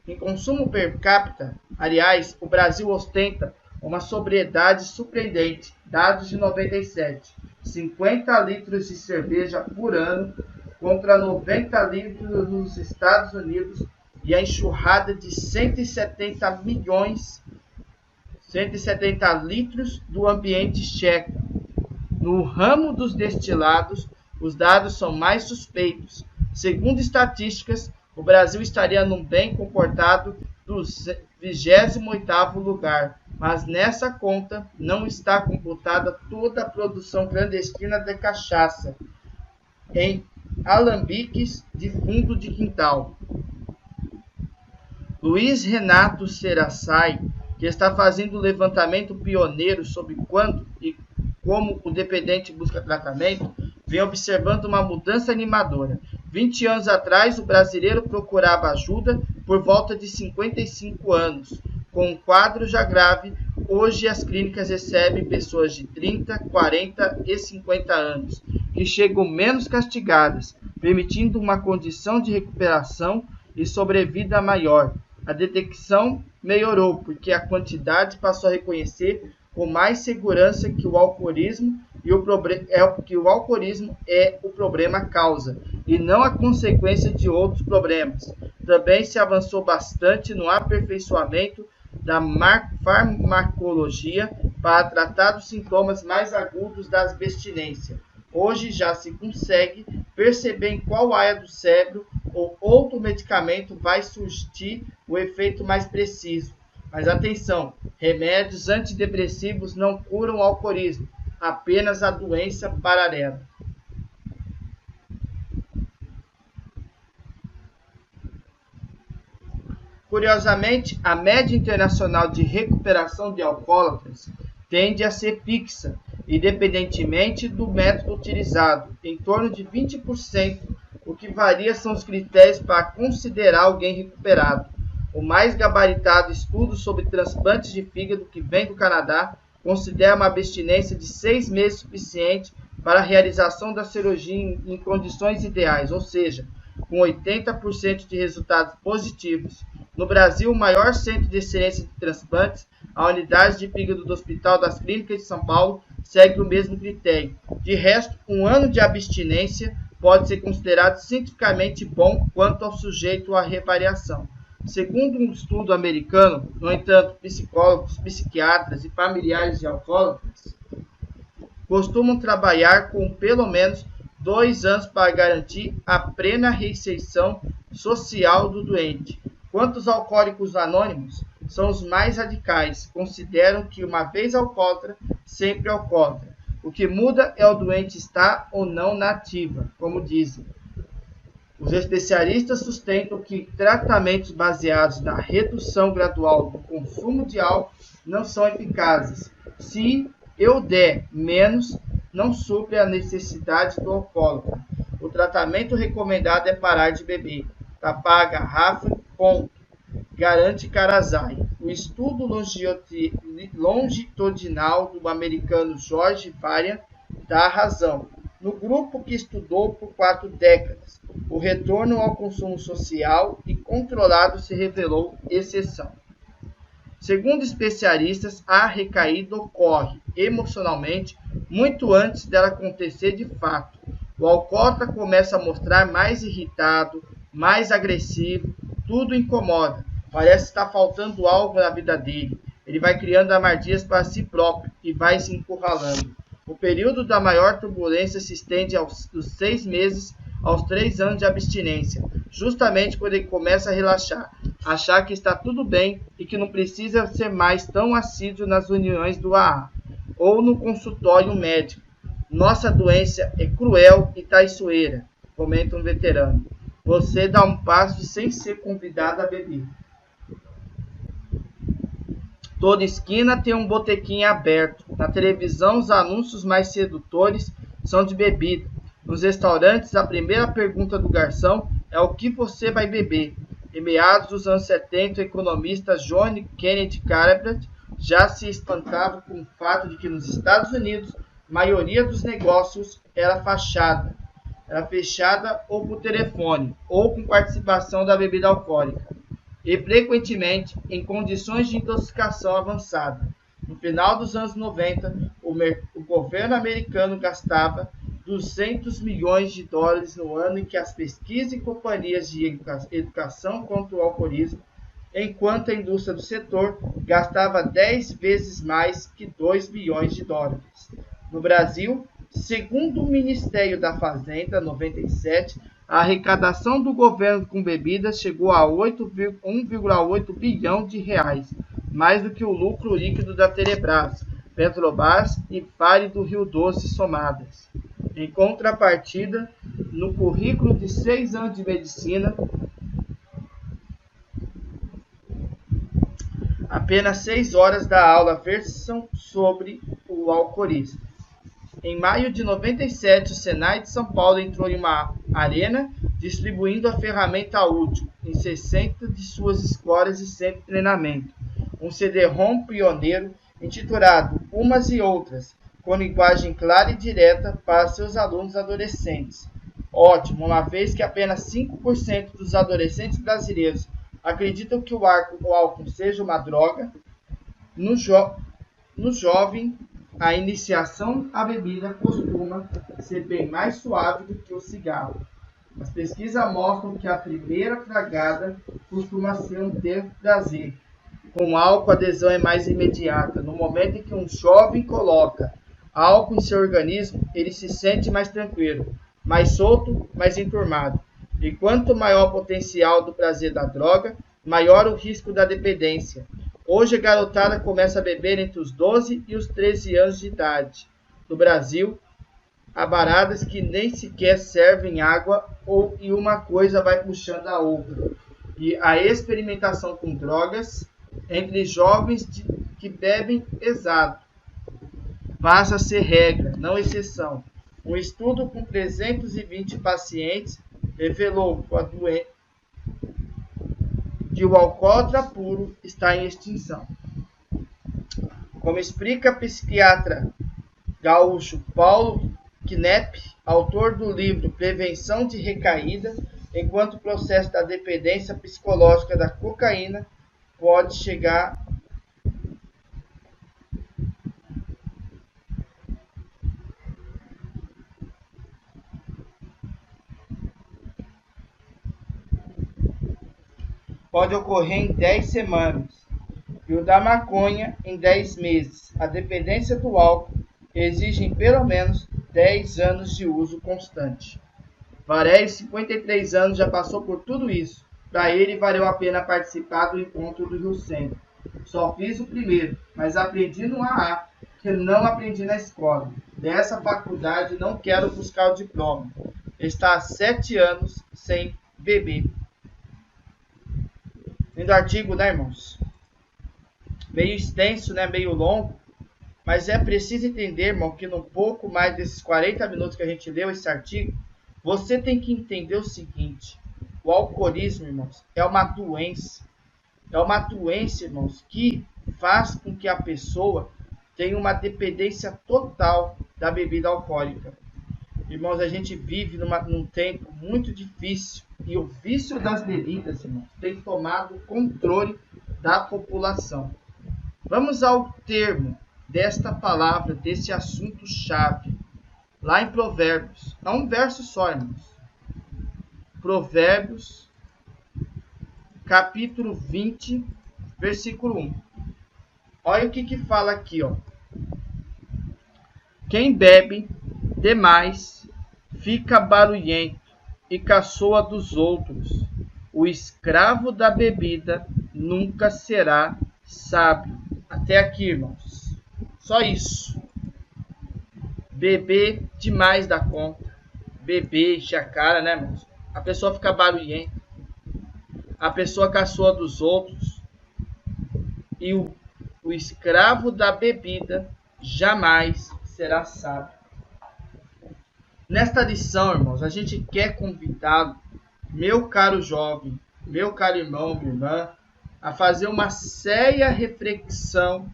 Em consumo per capita, aliás, o Brasil ostenta uma sobriedade surpreendente. Dados de 97. 50 litros de cerveja por ano contra 90 litros nos Estados Unidos e a enxurrada de 170 litros do ambiente tcheco. No ramo dos destilados, os dados são mais suspeitos. Segundo estatísticas, o Brasil estaria num bem comportado do 28º lugar, mas nessa conta não está computada toda a produção clandestina de cachaça em alambiques de fundo de quintal. Luiz Renato Serassai, que está fazendo um levantamento pioneiro sobre quando e como o dependente busca tratamento, vem observando uma mudança animadora. 20 anos atrás, o brasileiro procurava ajuda por volta de 55 anos. Com um quadro já grave, hoje as clínicas recebem pessoas de 30, 40 e 50 anos, que chegam menos castigadas, permitindo uma condição de recuperação e sobrevida maior. a detecção melhorou, porque a quantidade passou a reconhecer com mais segurança que o alcoolismo é o problema causa, e não a consequência de outros problemas. Também se avançou bastante no aperfeiçoamento da farmacologia para tratar dos sintomas mais agudos da abstinência. Hoje já se consegue perceber em qual área do cérebro ou outro medicamento vai surtir o efeito mais preciso. Mas atenção, remédios antidepressivos não curam o alcoolismo, apenas a doença paralela. Curiosamente, a média internacional de recuperação de alcoólatras tende a ser fixa, independentemente do método utilizado, em torno de 20%. O que varia são os critérios para considerar alguém recuperado. O mais gabaritado estudo sobre transplantes de fígado que vem do Canadá considera uma abstinência de 6 meses suficiente para a realização da cirurgia em condições ideais, ou seja, com 80% de resultados positivos. No Brasil, o maior centro de excelência de transplantes, a unidade de fígado do Hospital das Clínicas de São Paulo, segue o mesmo critério. De resto, um ano de abstinência pode ser considerado cientificamente bom quanto ao sujeito à revariação. Segundo um estudo americano, no entanto, psicólogos, psiquiatras e familiares de alcoólatras costumam trabalhar com pelo menos 2 anos para garantir a plena reinserção social do doente. Quanto aos alcoólicos anônimos, são os mais radicais, consideram que uma vez alcoólatra, sempre alcoólatra. O que muda é o doente estar ou não na ativa, como dizem. Os especialistas sustentam que tratamentos baseados na redução gradual do consumo de álcool não são eficazes. Se eu der menos, não supre a necessidade do alcoólatra. O tratamento recomendado é parar de beber. Tapar a garrafa, ponto. Garante Karazai. O estudo longitudinal do americano George Varian dá razão. No grupo que estudou por 4 décadas, o retorno ao consumo social e controlado se revelou exceção. Segundo especialistas, a recaída ocorre emocionalmente muito antes dela acontecer de fato. O alcoólatra começa a mostrar mais irritado, mais agressivo, tudo incomoda. Parece estar faltando algo na vida dele. Ele vai criando armadilhas para si próprio e vai se encurralando. O período da maior turbulência se estende dos 6 meses aos 3 anos de abstinência, justamente quando ele começa a relaxar, achar que está tudo bem e que não precisa ser mais tão assíduo nas reuniões do AA ou no consultório médico. Nossa doença é cruel e traiçoeira, comenta um veterano. Você dá um passo sem ser convidado a beber. Toda esquina tem um botequim aberto. Na televisão, os anúncios mais sedutores são de bebida. Nos restaurantes, a primeira pergunta do garçom é o que você vai beber. Em meados dos anos 70, o economista John Kennedy Galbraith já se espantava com o fato de que nos Estados Unidos, a maioria dos negócios era fechada ou por telefone, ou com participação da bebida alcoólica, e frequentemente em condições de intoxicação avançada. No final dos anos 90, o governo americano gastava $200 milhões no ano em que as pesquisas e companhias de educação contra o alcoolismo, enquanto a indústria do setor gastava 10 vezes mais que $2 bilhões. No Brasil, segundo o Ministério da Fazenda, 97, a arrecadação do governo com bebidas chegou a 1,8 bilhão de reais, mais do que o lucro líquido da Telebrás, Petrobras e Vale do Rio Doce somadas. Em contrapartida, no currículo de 6 anos de medicina, apenas 6 horas da aula versam sobre o alcoolismo. Em maio de 97, o Senai de São Paulo entrou em uma arena distribuindo a ferramenta útil em 60 de suas escolas e centros de treinamento. Um CD-ROM pioneiro intitulado Umas e Outras, com linguagem clara e direta para seus alunos adolescentes. Ótimo, uma vez que apenas 5% dos adolescentes brasileiros acreditam que o álcool seja uma droga. No jovem, a iniciação à bebida costuma ser bem mais suave do que o cigarro. As pesquisas mostram que a primeira tragada costuma ser um ter prazer. Com álcool, a adesão é mais imediata. No momento em que um jovem coloca álcool em seu organismo, ele se sente mais tranquilo, mais solto, mais enturmado. E quanto maior o potencial do prazer da droga, maior o risco da dependência. Hoje a garotada começa a beber entre os 12 e os 13 anos de idade. No Brasil, há baradas que nem sequer servem água e uma coisa vai puxando a outra. E a experimentação com drogas entre jovens que bebem exato passa a ser regra, não exceção. Um estudo com 320 pacientes revelou que o alcoólatra puro está em extinção. Como explica o psiquiatra gaúcho Paulo Knepp, autor do livro Prevenção de Recaída, enquanto o processo da dependência psicológica da cocaína pode chegar pode ocorrer em 10 semanas e o da maconha em 10 meses. A dependência do álcool exige pelo menos 10 anos de uso constante. Varese, 53 anos, já passou por tudo isso. Para ele, valeu a pena participar do encontro do Rio Centro. Só fiz o primeiro, mas aprendi no AA, que não aprendi na escola. Dessa faculdade, não quero buscar o diploma. Está há 7 anos sem beber. Lindo artigo, né, irmãos? Meio extenso, né? Meio longo. Mas é preciso entender, irmão, que no pouco mais desses 40 minutos que a gente leu esse artigo, você tem que entender o seguinte: o alcoolismo, irmãos, é uma doença. É uma doença, irmãos, que faz com que a pessoa tenha uma dependência total da bebida alcoólica. Irmãos, a gente vive num tempo muito difícil e o vício das bebidas, irmãos, tem tomado o controle da população. Vamos ao termo desta palavra, desse assunto-chave, lá em Provérbios. É um verso só, irmãos. Provérbios, capítulo 20, versículo 1. Olha o que fala aqui, ó. Quem bebe demais fica barulhento e caçoa dos outros. O escravo da bebida nunca será sábio. Até aqui, irmãos. Só isso. Beber demais da conta. Beber, encher a cara, né, irmãos? A pessoa fica barulhenta. A pessoa caçoa dos outros. E o escravo da bebida jamais será sábio. Nesta lição, irmãos, a gente quer convidá-lo, meu caro jovem, meu caro irmão, minha irmã, a fazer uma séria reflexão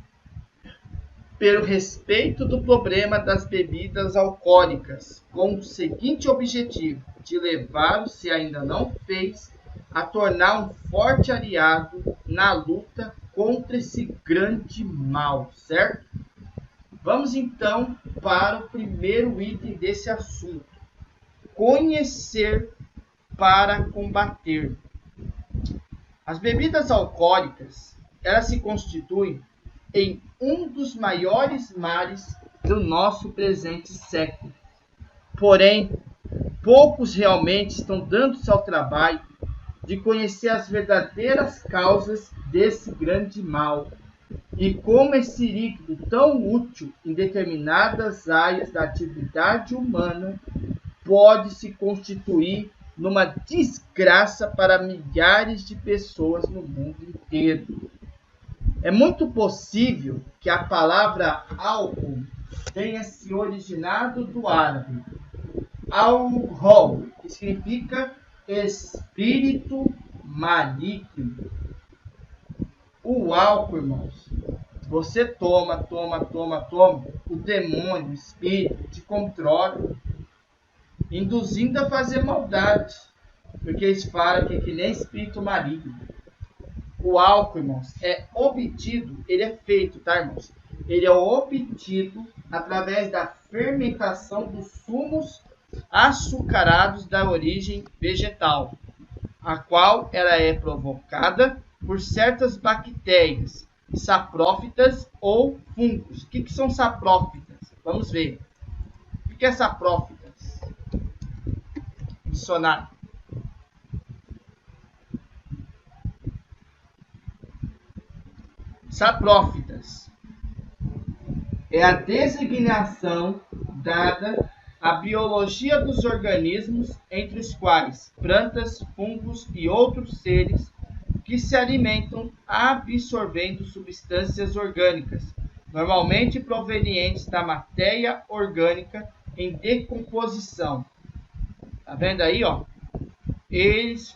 pelo respeito do problema das bebidas alcoólicas, com o seguinte objetivo: de levá-lo, se ainda não fez, a tornar um forte aliado na luta contra esse grande mal, certo? Vamos então para o primeiro item desse assunto: conhecer para combater. As bebidas alcoólicas, elas se constituem em um dos maiores males do nosso presente século. Porém, poucos realmente estão dando-se ao trabalho de conhecer as verdadeiras causas desse grande mal e como esse líquido tão útil em determinadas áreas da atividade humana pode se constituir numa desgraça para milhares de pessoas no mundo inteiro. É muito possível que a palavra álcool tenha se originado do árabe alcohol, que significa espírito maligno. O álcool, irmãos, você toma, o demônio, o espírito te controla, induzindo a fazer maldade, porque eles falam que é que nem espírito maligno. O álcool, irmãos, é obtido, ele é feito, tá, irmãos? Ele é obtido através da fermentação dos sumos açucarados da origem vegetal, a qual ela é provocada por certas bactérias, saprófitas ou fungos. O que são saprófitas? Vamos ver. O que é saprófitas? Dicionário. Saprófitas é a designação dada à biologia dos organismos, entre os quais plantas, fungos e outros seres que se alimentam absorvendo substâncias orgânicas, normalmente provenientes da matéria orgânica em decomposição. Tá vendo aí, ó? Eles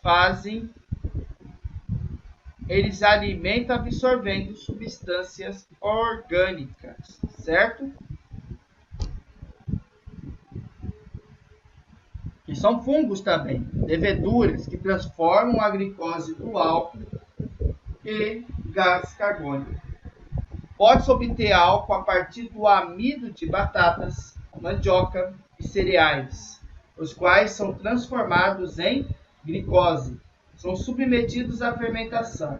alimentam absorvendo substâncias orgânicas, certo? E são fungos também, leveduras que transformam a glicose do álcool e gás carbônico. Pode-se obter álcool a partir do amido de batatas, mandioca e cereais, os quais são transformados em glicose. São submetidos à fermentação.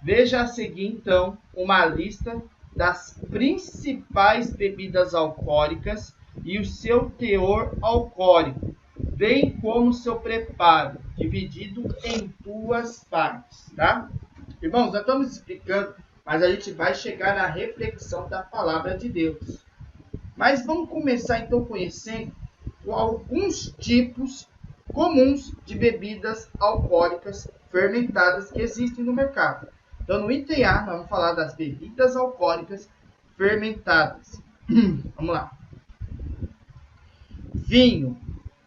Veja a seguir, então, uma lista das principais bebidas alcoólicas e o seu teor alcoólico, bem como seu preparo, dividido em duas partes, tá? Irmãos, nós estamos explicando, mas a gente vai chegar na reflexão da palavra de Deus. Mas vamos começar, então, conhecendo alguns tipos comuns de bebidas alcoólicas fermentadas que existem no mercado. Então, no item A, nós vamos falar das bebidas alcoólicas fermentadas. Vamos lá. Vinho.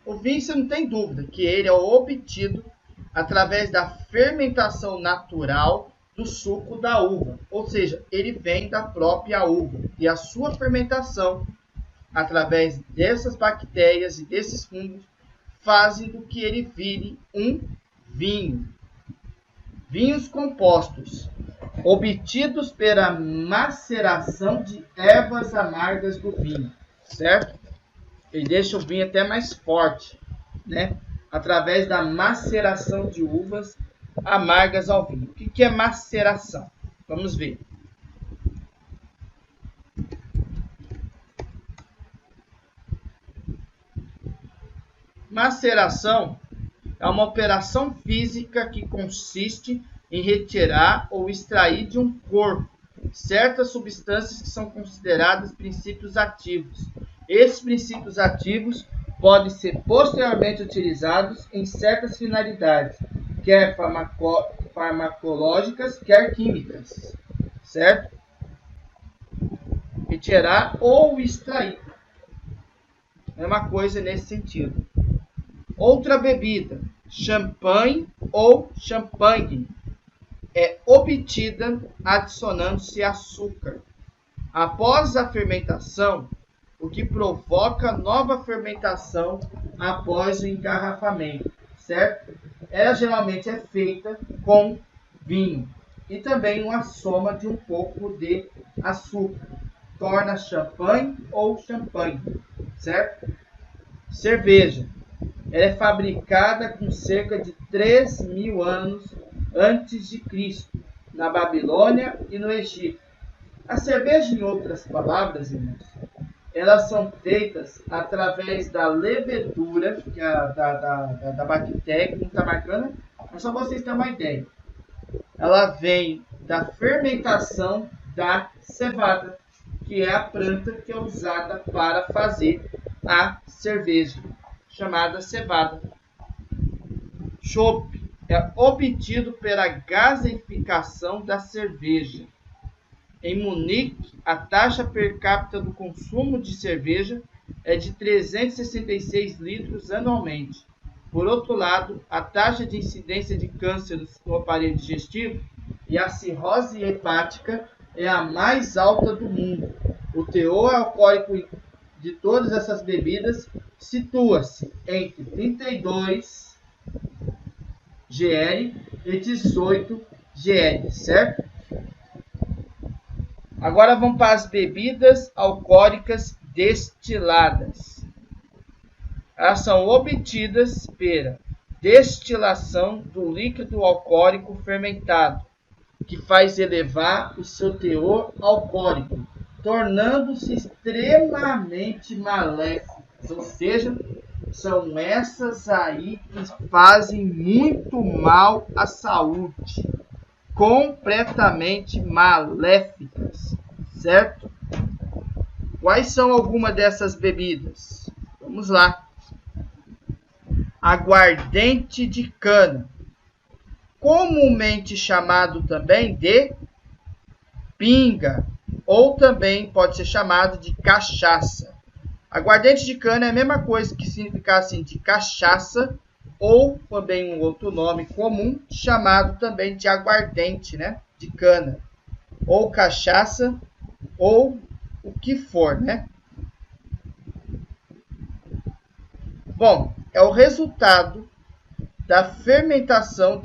O vinho, você não tem dúvida que ele é obtido através da fermentação natural do suco da uva. Ou seja, ele vem da própria uva. E a sua fermentação, através dessas bactérias e desses fungos, fazem com que ele vire um vinho. Vinhos compostos, obtidos pela maceração de ervas amargas do vinho, certo? Ele deixa o vinho até mais forte, né? Através da maceração de uvas amargas ao vinho. O que é maceração? Vamos ver. Maceração é uma operação física que consiste em retirar ou extrair de um corpo certas substâncias que são consideradas princípios ativos. Esses princípios ativos podem ser posteriormente utilizados em certas finalidades, quer farmacológicas, quer químicas, certo? Retirar ou extrair. É uma coisa nesse sentido. Outra bebida, champanhe ou champagne, é obtida adicionando-se açúcar. Após a fermentação, o que provoca nova fermentação após o engarrafamento, certo? Ela geralmente é feita com vinho e também uma soma de um pouco de açúcar. Torna champanhe ou champanhe, certo? Cerveja. Ela é fabricada com cerca de 3.000 anos antes de Cristo, na Babilônia e no Egito. A cerveja, em outras palavras, irmãos, elas são feitas através da levedura, que é da bactéria, que não está marcando, mas só vocês terem uma ideia. Ela vem da fermentação da cevada, que é a planta que é usada para fazer a cerveja, chamada cevada. Chopp é obtido pela gaseificação da cerveja. Em Munique, a taxa per capita do consumo de cerveja é de 366 litros anualmente. Por outro lado, a taxa de incidência de cânceres no aparelho digestivo e a cirrose hepática é a mais alta do mundo. O teor alcoólico de todas essas bebidas situa-se entre 32 GL e 18 GL, certo? Agora vamos para as bebidas alcoólicas destiladas. Elas são obtidas pela destilação do líquido alcoólico fermentado, que faz elevar o seu teor alcoólico, tornando-se extremamente maléficos. Ou seja, são essas aí que fazem muito mal à saúde, completamente maléficas, certo? Quais são algumas dessas bebidas? Vamos lá. Aguardente de cana, comumente chamado também de pinga, ou também pode ser chamado de cachaça. Aguardente de cana é a mesma coisa que significar assim de cachaça, ou também um outro nome comum chamado também de aguardente, né, de cana, ou cachaça, ou o que for, né? Bom, é o resultado da fermentação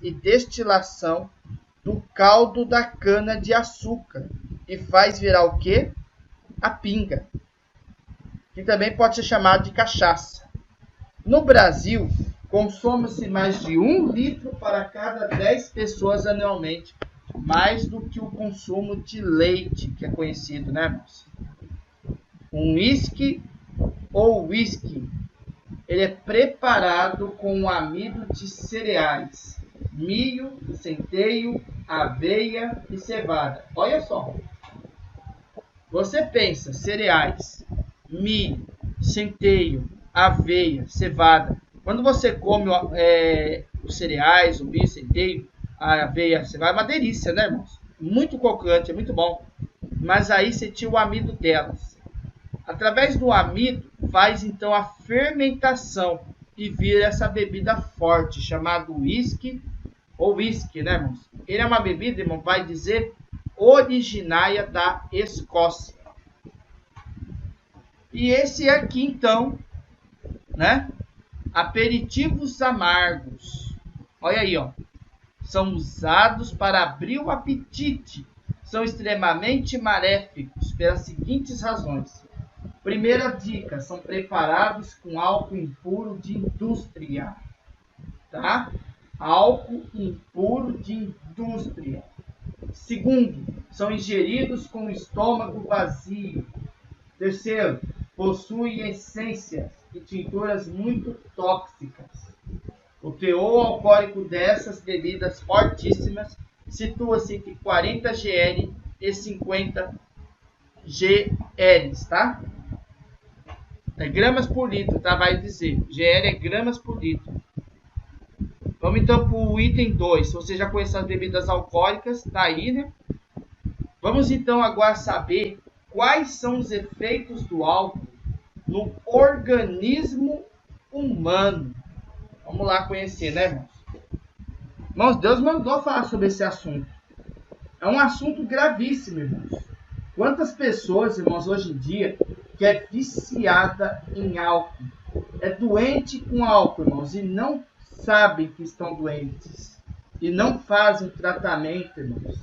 e destilação do caldo da cana de açúcar e faz virar o quê? A pinga, que também pode ser chamado de cachaça. No Brasil, consome-se mais de 1 litro para cada 10 pessoas anualmente, mais do que o consumo de leite, que é conhecido, né, irmãos? Um whisky ou whisky, ele é preparado com o amido de cereais, milho, centeio, aveia e cevada. Olha só. Você pensa, cereais, milho, centeio, aveia, cevada. Quando você come os cereais, o milho, centeio, a aveia, a cevada, é uma delícia, né, irmãos? Muito crocante, é muito bom. Mas aí você tira o amido delas. Através do amido, faz então a fermentação e vira essa bebida forte, chamada whisky ou whisky, né, irmãos? Ele é uma bebida, irmão, vai dizer, originária da Escócia. E esse aqui, então, né? Aperitivos amargos. Olha aí, ó. São usados para abrir o apetite. São extremamente maléficos pelas seguintes razões. Primeira dica, são preparados com álcool impuro de indústria, tá? Álcool impuro de indústria. Segundo, são ingeridos com o estômago vazio. Terceiro, possuem essências e tinturas muito tóxicas. O teor alcoólico dessas bebidas fortíssimas situa-se entre 40 GL e 50 GL, tá? É gramas por litro, tá? Vai dizer. GL é gramas por litro. Vamos então para o item 2. Se você já conhece as bebidas alcoólicas, tá aí, né? Vamos então agora saber quais são os efeitos do álcool no organismo humano. Vamos lá conhecer, né, irmãos? Irmãos, Deus mandou falar sobre esse assunto. É um assunto gravíssimo, irmãos. Quantas pessoas, irmãos, hoje em dia, que é viciada em álcool, é doente com álcool, irmãos, e não sabem que estão doentes, e não fazem tratamento, irmãos.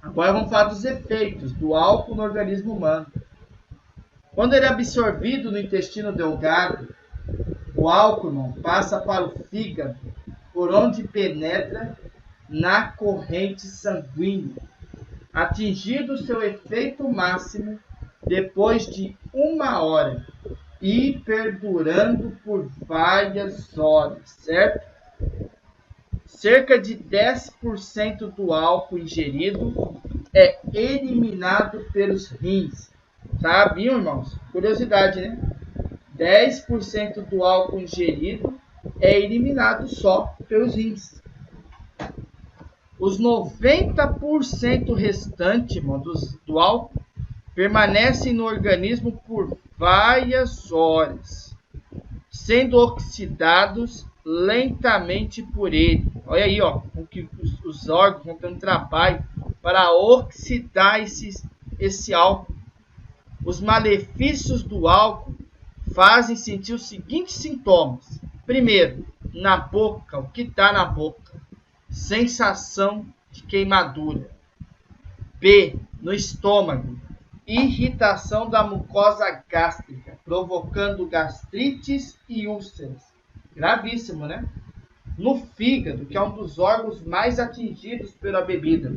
Agora vamos falar dos efeitos do álcool no organismo humano. Quando ele é absorvido no intestino delgado, o álcool, irmão, passa para o fígado, por onde penetra na corrente sanguínea, atingindo seu efeito máximo depois de 1 hora e perdurando por várias horas, certo? Cerca de 10% do álcool ingerido é eliminado pelos rins. Sabiam, irmãos? Curiosidade, né? 10% do álcool ingerido é eliminado só pelos rins. Os 90% restante, irmão, do álcool permanecem no organismo por várias horas, sendo oxidados lentamente por ele. Olha aí, ó, o que os órgãos vão ter um trabalho para oxidar esse álcool. Os malefícios do álcool fazem sentir os seguintes sintomas. Primeiro, na boca, o que está na boca. sensação de queimadura. B. No estômago, irritação da mucosa gástrica, provocando gastrites e úlceras. Gravíssimo, né? No fígado, que é um dos órgãos mais atingidos pela bebida.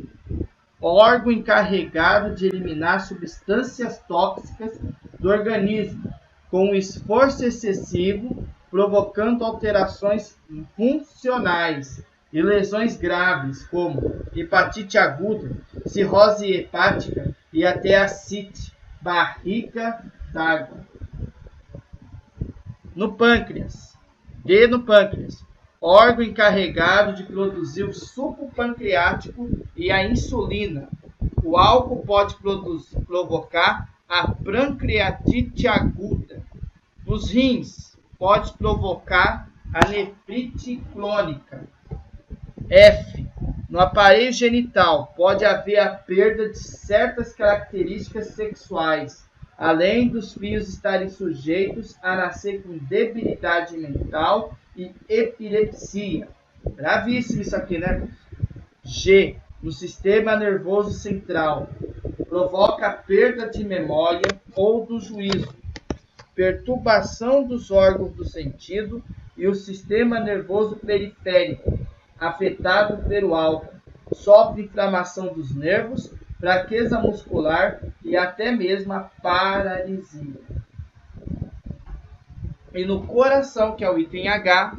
Órgão encarregado de eliminar substâncias tóxicas do organismo, com um esforço excessivo, provocando alterações funcionais e lesões graves, como hepatite aguda, cirrose hepática e até ascite, barriga d'água. No pâncreas. D. No pâncreas. Órgão encarregado de produzir o suco pancreático e a insulina. O álcool pode provocar a pancreatite aguda. Nos rins, pode provocar a nefrite crônica. F. No aparelho genital, pode haver a perda de certas características sexuais, além dos fios estarem sujeitos a nascer com debilidade mental e epilepsia. Gravíssimo isso aqui, né? G. No sistema nervoso central, provoca a perda de memória ou do juízo, perturbação dos órgãos do sentido e o sistema nervoso periférico, afetado pelo álcool, sofre inflamação dos nervos, fraqueza muscular e até mesmo a paralisia. E no coração, que é o item H,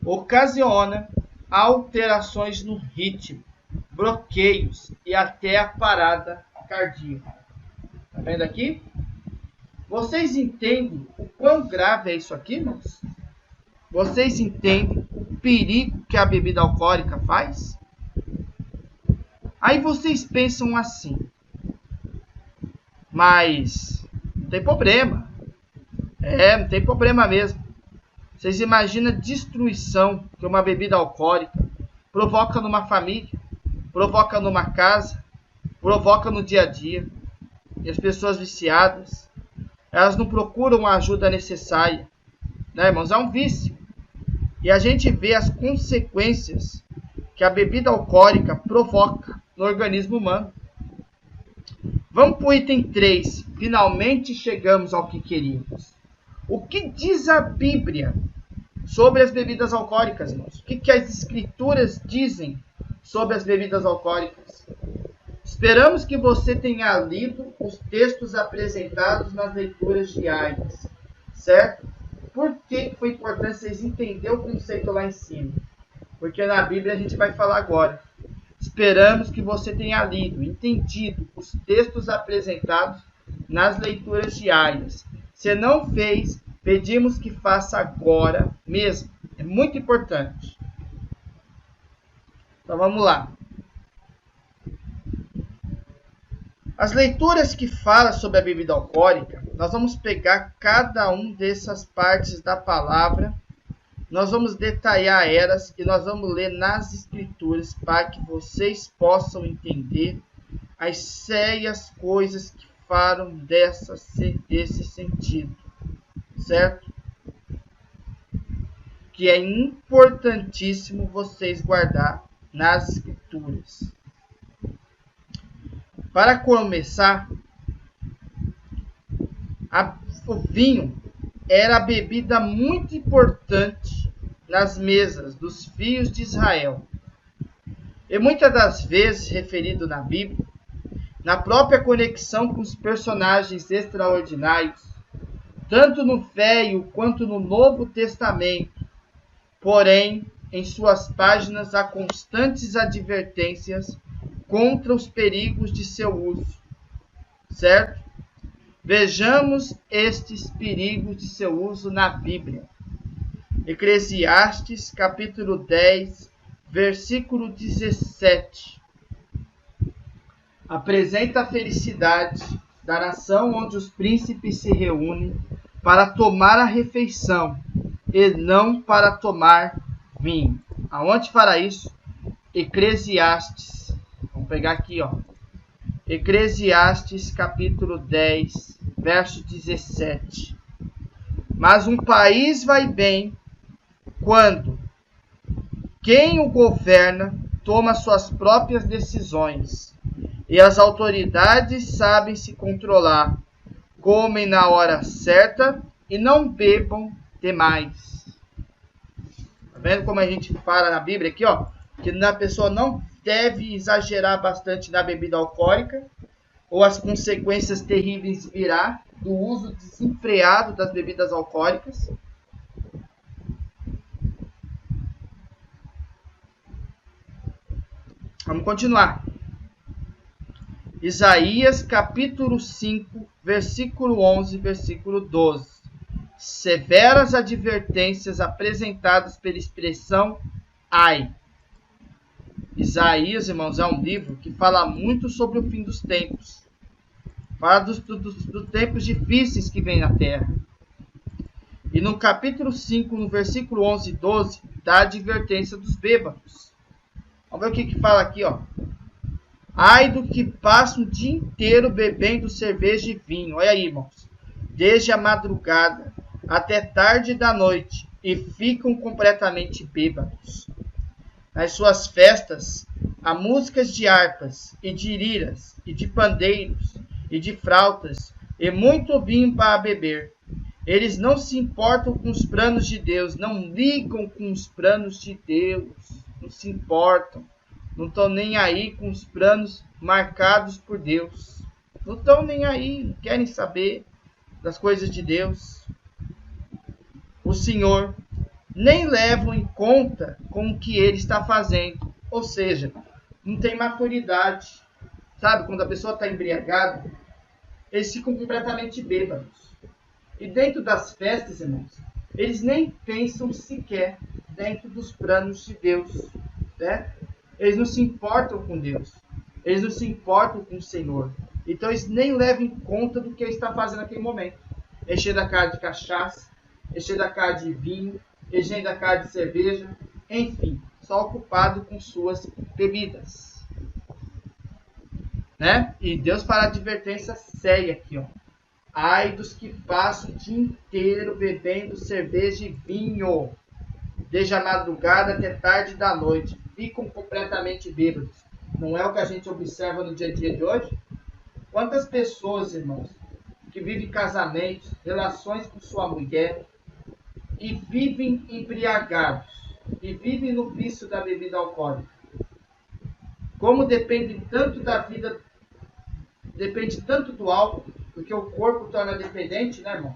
ocasiona alterações no ritmo, bloqueios e até a parada cardíaca. Tá vendo aqui? Vocês entendem o quão grave é isso aqui, irmãos? Vocês entendem o perigo que a bebida alcoólica faz? Aí vocês pensam assim, mas não tem problema. Não tem problema mesmo. Vocês imaginam a destruição que uma bebida alcoólica provoca numa família, provoca numa casa, provoca no dia a dia. E as pessoas viciadas, elas não procuram a ajuda necessária. Né, irmãos? É um vício. E a gente vê as consequências que a bebida alcoólica provoca no organismo humano. Vamos para o item 3. Finalmente chegamos ao que queríamos. O que diz a Bíblia sobre as bebidas alcoólicas, irmãos? O que as Escrituras dizem sobre as bebidas alcoólicas? Esperamos que você tenha lido os textos apresentados nas leituras diárias, certo? Por que foi importante vocês entenderem o conceito lá em cima? Porque na Bíblia a gente vai falar agora. Esperamos que você tenha lido, entendido os textos apresentados nas leituras diárias. Se não fez, pedimos que faça agora mesmo. É muito importante. Então vamos lá. As leituras que falam sobre a bebida alcoólica, nós vamos pegar cada uma dessas partes da palavra, nós vamos detalhar elas e nós vamos ler nas Escrituras para que vocês possam entender as sérias coisas que falam desse sentido, certo? Que é importantíssimo vocês guardar nas Escrituras. Para começar, o vinho era a bebida muito importante nas mesas dos filhos de Israel. E muitas das vezes referido na Bíblia, na própria conexão com os personagens extraordinários, tanto no Velho quanto no Novo Testamento. Porém, em suas páginas há constantes advertências contra os perigos de seu uso, certo? Vejamos estes perigos de seu uso na Bíblia. Eclesiastes, capítulo 10, versículo 17. Apresenta a felicidade da nação onde os príncipes se reúnem para tomar a refeição e não para tomar vinho. Aonde fará isso? Eclesiastes. Vamos pegar aqui, ó. Eclesiastes, capítulo 10, verso 17. Mas um país vai bem quando quem o governa toma suas próprias decisões. E as autoridades sabem se controlar. Comem na hora certa e não bebam demais. Tá vendo como a gente fala na Bíblia aqui, ó? Que a pessoa não deve exagerar bastante na bebida alcoólica, ou as consequências terríveis virá do uso desenfreado das bebidas alcoólicas. Vamos continuar. Isaías capítulo 5, versículo 11, versículo 12. Severas advertências apresentadas pela expressão ai. Isaías, irmãos, é um livro que fala muito sobre o fim dos tempos. Fala dos tempos difíceis que vem na terra. E no capítulo 5, no versículo 11 e 12, dá a advertência dos bêbados. Vamos ver o que fala aqui, ó. Ai do que passa o dia inteiro bebendo cerveja e vinho. Olha aí, irmãos. Desde a madrugada até tarde da noite e ficam completamente bêbados. Nas suas festas, há músicas de harpas e de liras e de pandeiros e de flautas e muito vinho para beber. Eles não se importam com os planos de Deus, não ligam com os planos de Deus, não se importam, não estão nem aí com os planos marcados por Deus. Não estão nem aí, não querem saber das coisas de Deus. O Senhor nem levam em conta com o que ele está fazendo. Ou seja, não tem maturidade. Sabe, quando a pessoa está embriagada, eles ficam completamente bêbados. E dentro das festas, irmãos, eles nem pensam sequer dentro dos planos de Deus. Né? Eles não se importam com Deus. Eles não se importam com o Senhor. Então eles nem levam em conta do que ele está fazendo naquele momento. Enchendo a cara de cachaça, enchendo a cara de vinho, enchendo a cara de cerveja, enfim, só ocupado com suas bebidas. Né? E Deus fala advertência séria aqui, ó. Ai dos que passam o dia inteiro bebendo cerveja e vinho, desde a madrugada até tarde da noite, ficam completamente bêbados. Não é o que a gente observa no dia a dia de hoje? Quantas pessoas, irmãos, que vivem casamentos, relações com sua mulher, e vivem embriagados, e vivem no vício da bebida alcoólica. Como depende tanto da vida, depende tanto do álcool, porque o corpo torna dependente, né, irmão?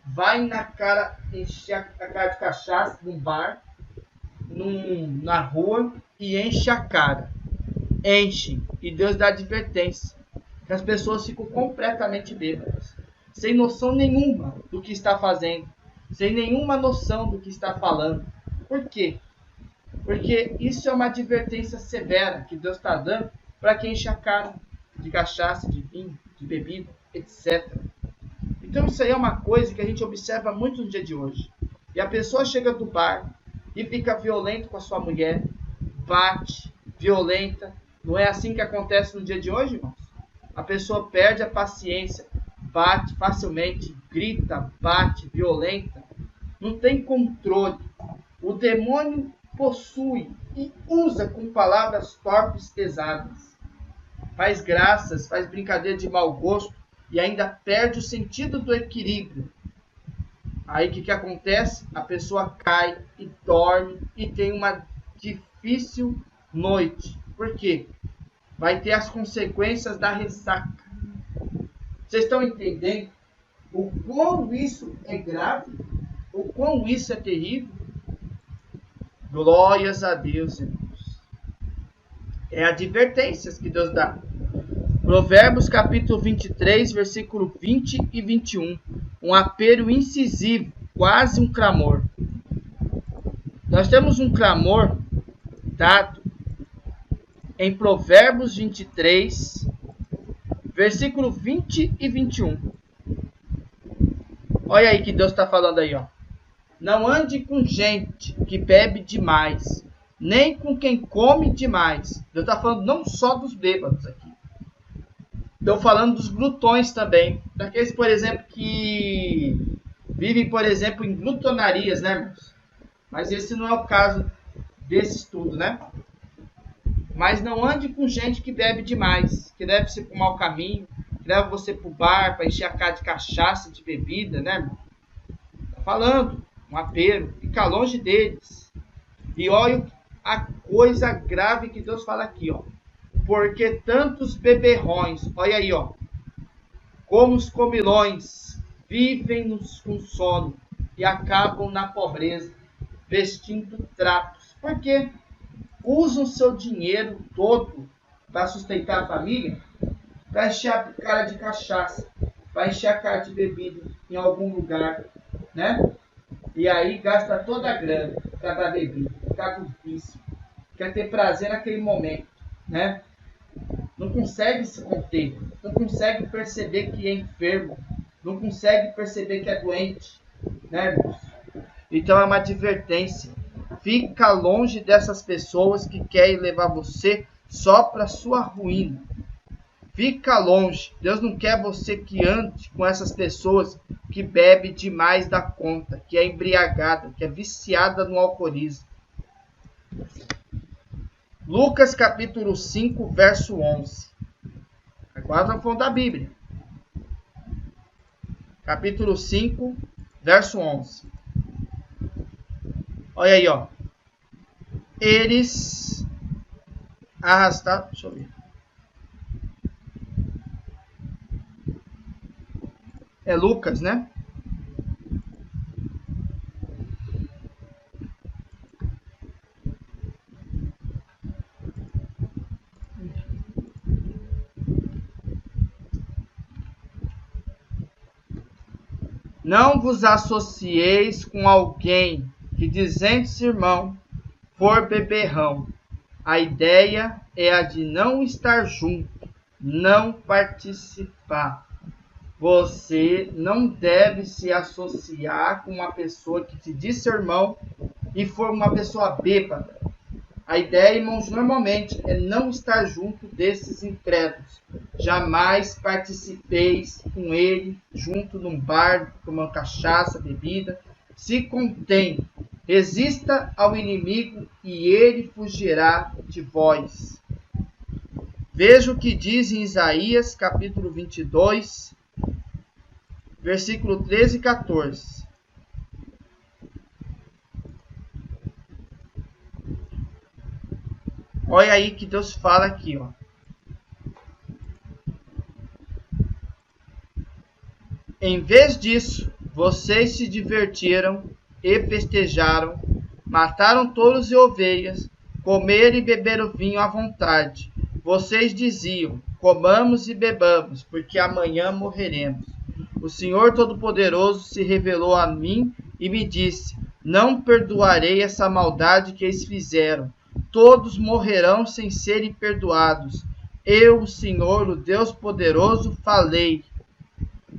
Vai na cara, enche a cara de cachaça num bar, na rua, e enche a cara. Enche. E Deus dá advertência. Que as pessoas ficam completamente bêbadas. Sem noção nenhuma do que está fazendo. Sem nenhuma noção do que está falando. Por quê? Porque isso é uma advertência severa que Deus está dando para quem enche a cara de cachaça, de vinho, de bebida, etc. Então isso aí é uma coisa que a gente observa muito no dia de hoje. E a pessoa chega do bar e fica violento com a sua mulher, bate, violenta. Não é assim que acontece no dia de hoje, irmãos? A pessoa perde a paciência, bate facilmente, grita, bate, violenta. Não tem controle. O demônio possui e usa com palavras torpes, pesadas. Faz graças, faz brincadeira de mau gosto e ainda perde o sentido do equilíbrio. Aí o que acontece? A pessoa cai e dorme e tem uma difícil noite. Por quê? Vai ter as consequências da ressaca. Vocês estão entendendo o quão isso é grave? O quão isso é terrível? Glórias a Deus, irmãos. É advertências que Deus dá. Provérbios capítulo 23, versículo 20 e 21. Um apelo incisivo, quase um clamor. Nós temos um clamor dado em Provérbios 23, versículo 20 e 21. Olha aí que Deus está falando aí, ó. Não ande com gente que bebe demais, nem com quem come demais. Deus está falando não só dos bêbados aqui. Estou falando dos glutões também. Daqueles, por exemplo, que vivem, por exemplo, em glutonarias, né, irmãos? Mas esse não é o caso desse estudo, né? Mas não ande com gente que bebe demais, que leva você para o mau caminho, que leva você para o bar para encher a cara de cachaça, de bebida, né, irmão? Tá falando, um apelo, fica longe deles. E olha a coisa grave que Deus fala aqui, ó. Porque tantos beberrões, olha aí, ó, como os comilões, vivem com sono e acabam na pobreza, vestindo trapos. Por quê? Usam seu dinheiro todo para sustentar a família, para encher a cara de cachaça, para encher a cara de bebida em algum lugar, né? E aí gasta toda a grana para dar bebida, ficar com vício, quer ter prazer naquele momento, né? Não consegue se conter, não consegue perceber que é enfermo, não consegue perceber que é doente, né, irmãos? Então é uma advertência. Fica longe dessas pessoas que querem levar você só para sua ruína. Fica longe. Deus não quer você que ande com essas pessoas que bebe demais da conta, que é embriagada, que é viciada no alcoolismo. Lucas capítulo 5, verso 11. Agora nós falamos da Bíblia. Capítulo 5, verso 11. Olha aí, ó. Eles arrastaram... Deixa eu ver. É Lucas, né? Não vos associeis com alguém que, dizendo-se irmão, for beberrão. A ideia é a de não estar junto, não participar. Você não deve se associar com uma pessoa que te diz seu irmão e for uma pessoa bêbada. A ideia, irmãos, normalmente é não estar junto desses incrédulos. Jamais participeis com ele junto num bar, tomando cachaça, bebida. Se contém, resista ao inimigo e ele fugirá de vós. Veja o que diz em Isaías, capítulo 22, versículo 13 e 14. Olha aí que Deus fala aqui, ó. Em vez disso, vocês se divertiram e festejaram, mataram touros e ovelhas, comeram e beberam vinho à vontade. Vocês diziam, comamos e bebamos, porque amanhã morreremos. O Senhor Todo-Poderoso se revelou a mim e me disse, não perdoarei essa maldade que eles fizeram. Todos morrerão sem serem perdoados. Eu, o Senhor, o Deus poderoso, falei.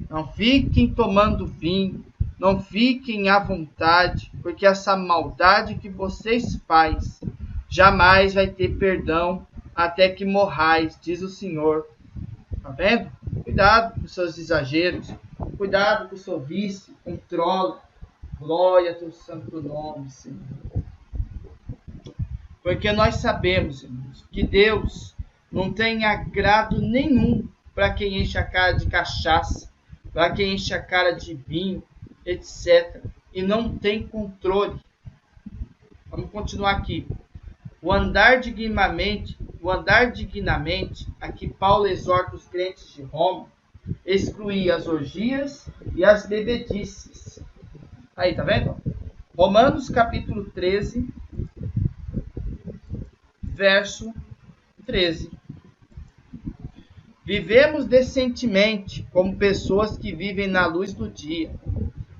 Não fiquem tomando vinho, não fiquem à vontade, porque essa maldade que vocês fazem jamais vai ter perdão até que morrais, diz o Senhor. Tá vendo? Cuidado com seus exageros, cuidado com o seu vício, controla. Glória ao teu santo nome, Senhor. Porque nós sabemos, irmãos, que Deus não tem agrado nenhum para quem enche a cara de cachaça, para quem enche a cara de vinho, etc. E não tem controle. Vamos continuar aqui. O andar dignamente, aqui Paulo exorta os crentes de Roma, excluir as orgias e as bebedices. Aí, tá vendo? Romanos capítulo 13, verso 13. Vivemos decentemente, como pessoas que vivem na luz do dia.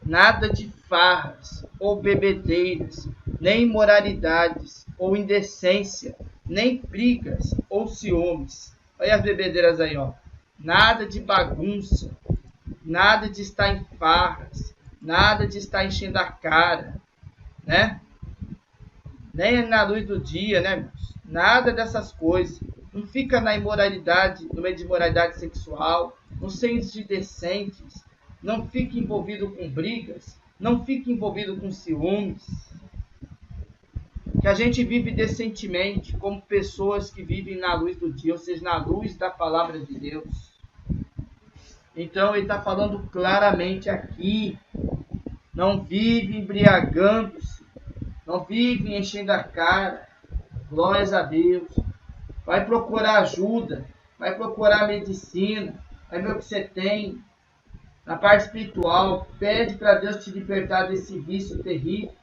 Nada de farras, ou bebedeiras, nem imoralidades, ou indecência, nem brigas, ou ciúmes. Olha as bebedeiras aí, ó. Nada de bagunça, nada de estar em farras, nada de estar enchendo a cara, né? Nem na luz do dia, né, irmãos? Nada dessas coisas. Não fica na imoralidade, no meio de imoralidade sexual, não seja indecentes, não fique envolvido com brigas, não fique envolvido com ciúmes. Que a gente vive decentemente como pessoas que vivem na luz do dia, ou seja, na luz da palavra de Deus. Então ele está falando claramente aqui. Não vive embriagando-se. Não vive enchendo a cara. Glórias a Deus. Vai procurar ajuda. Vai procurar medicina. Vai ver o que você tem. Na parte espiritual. Pede para Deus te libertar desse vício terrível.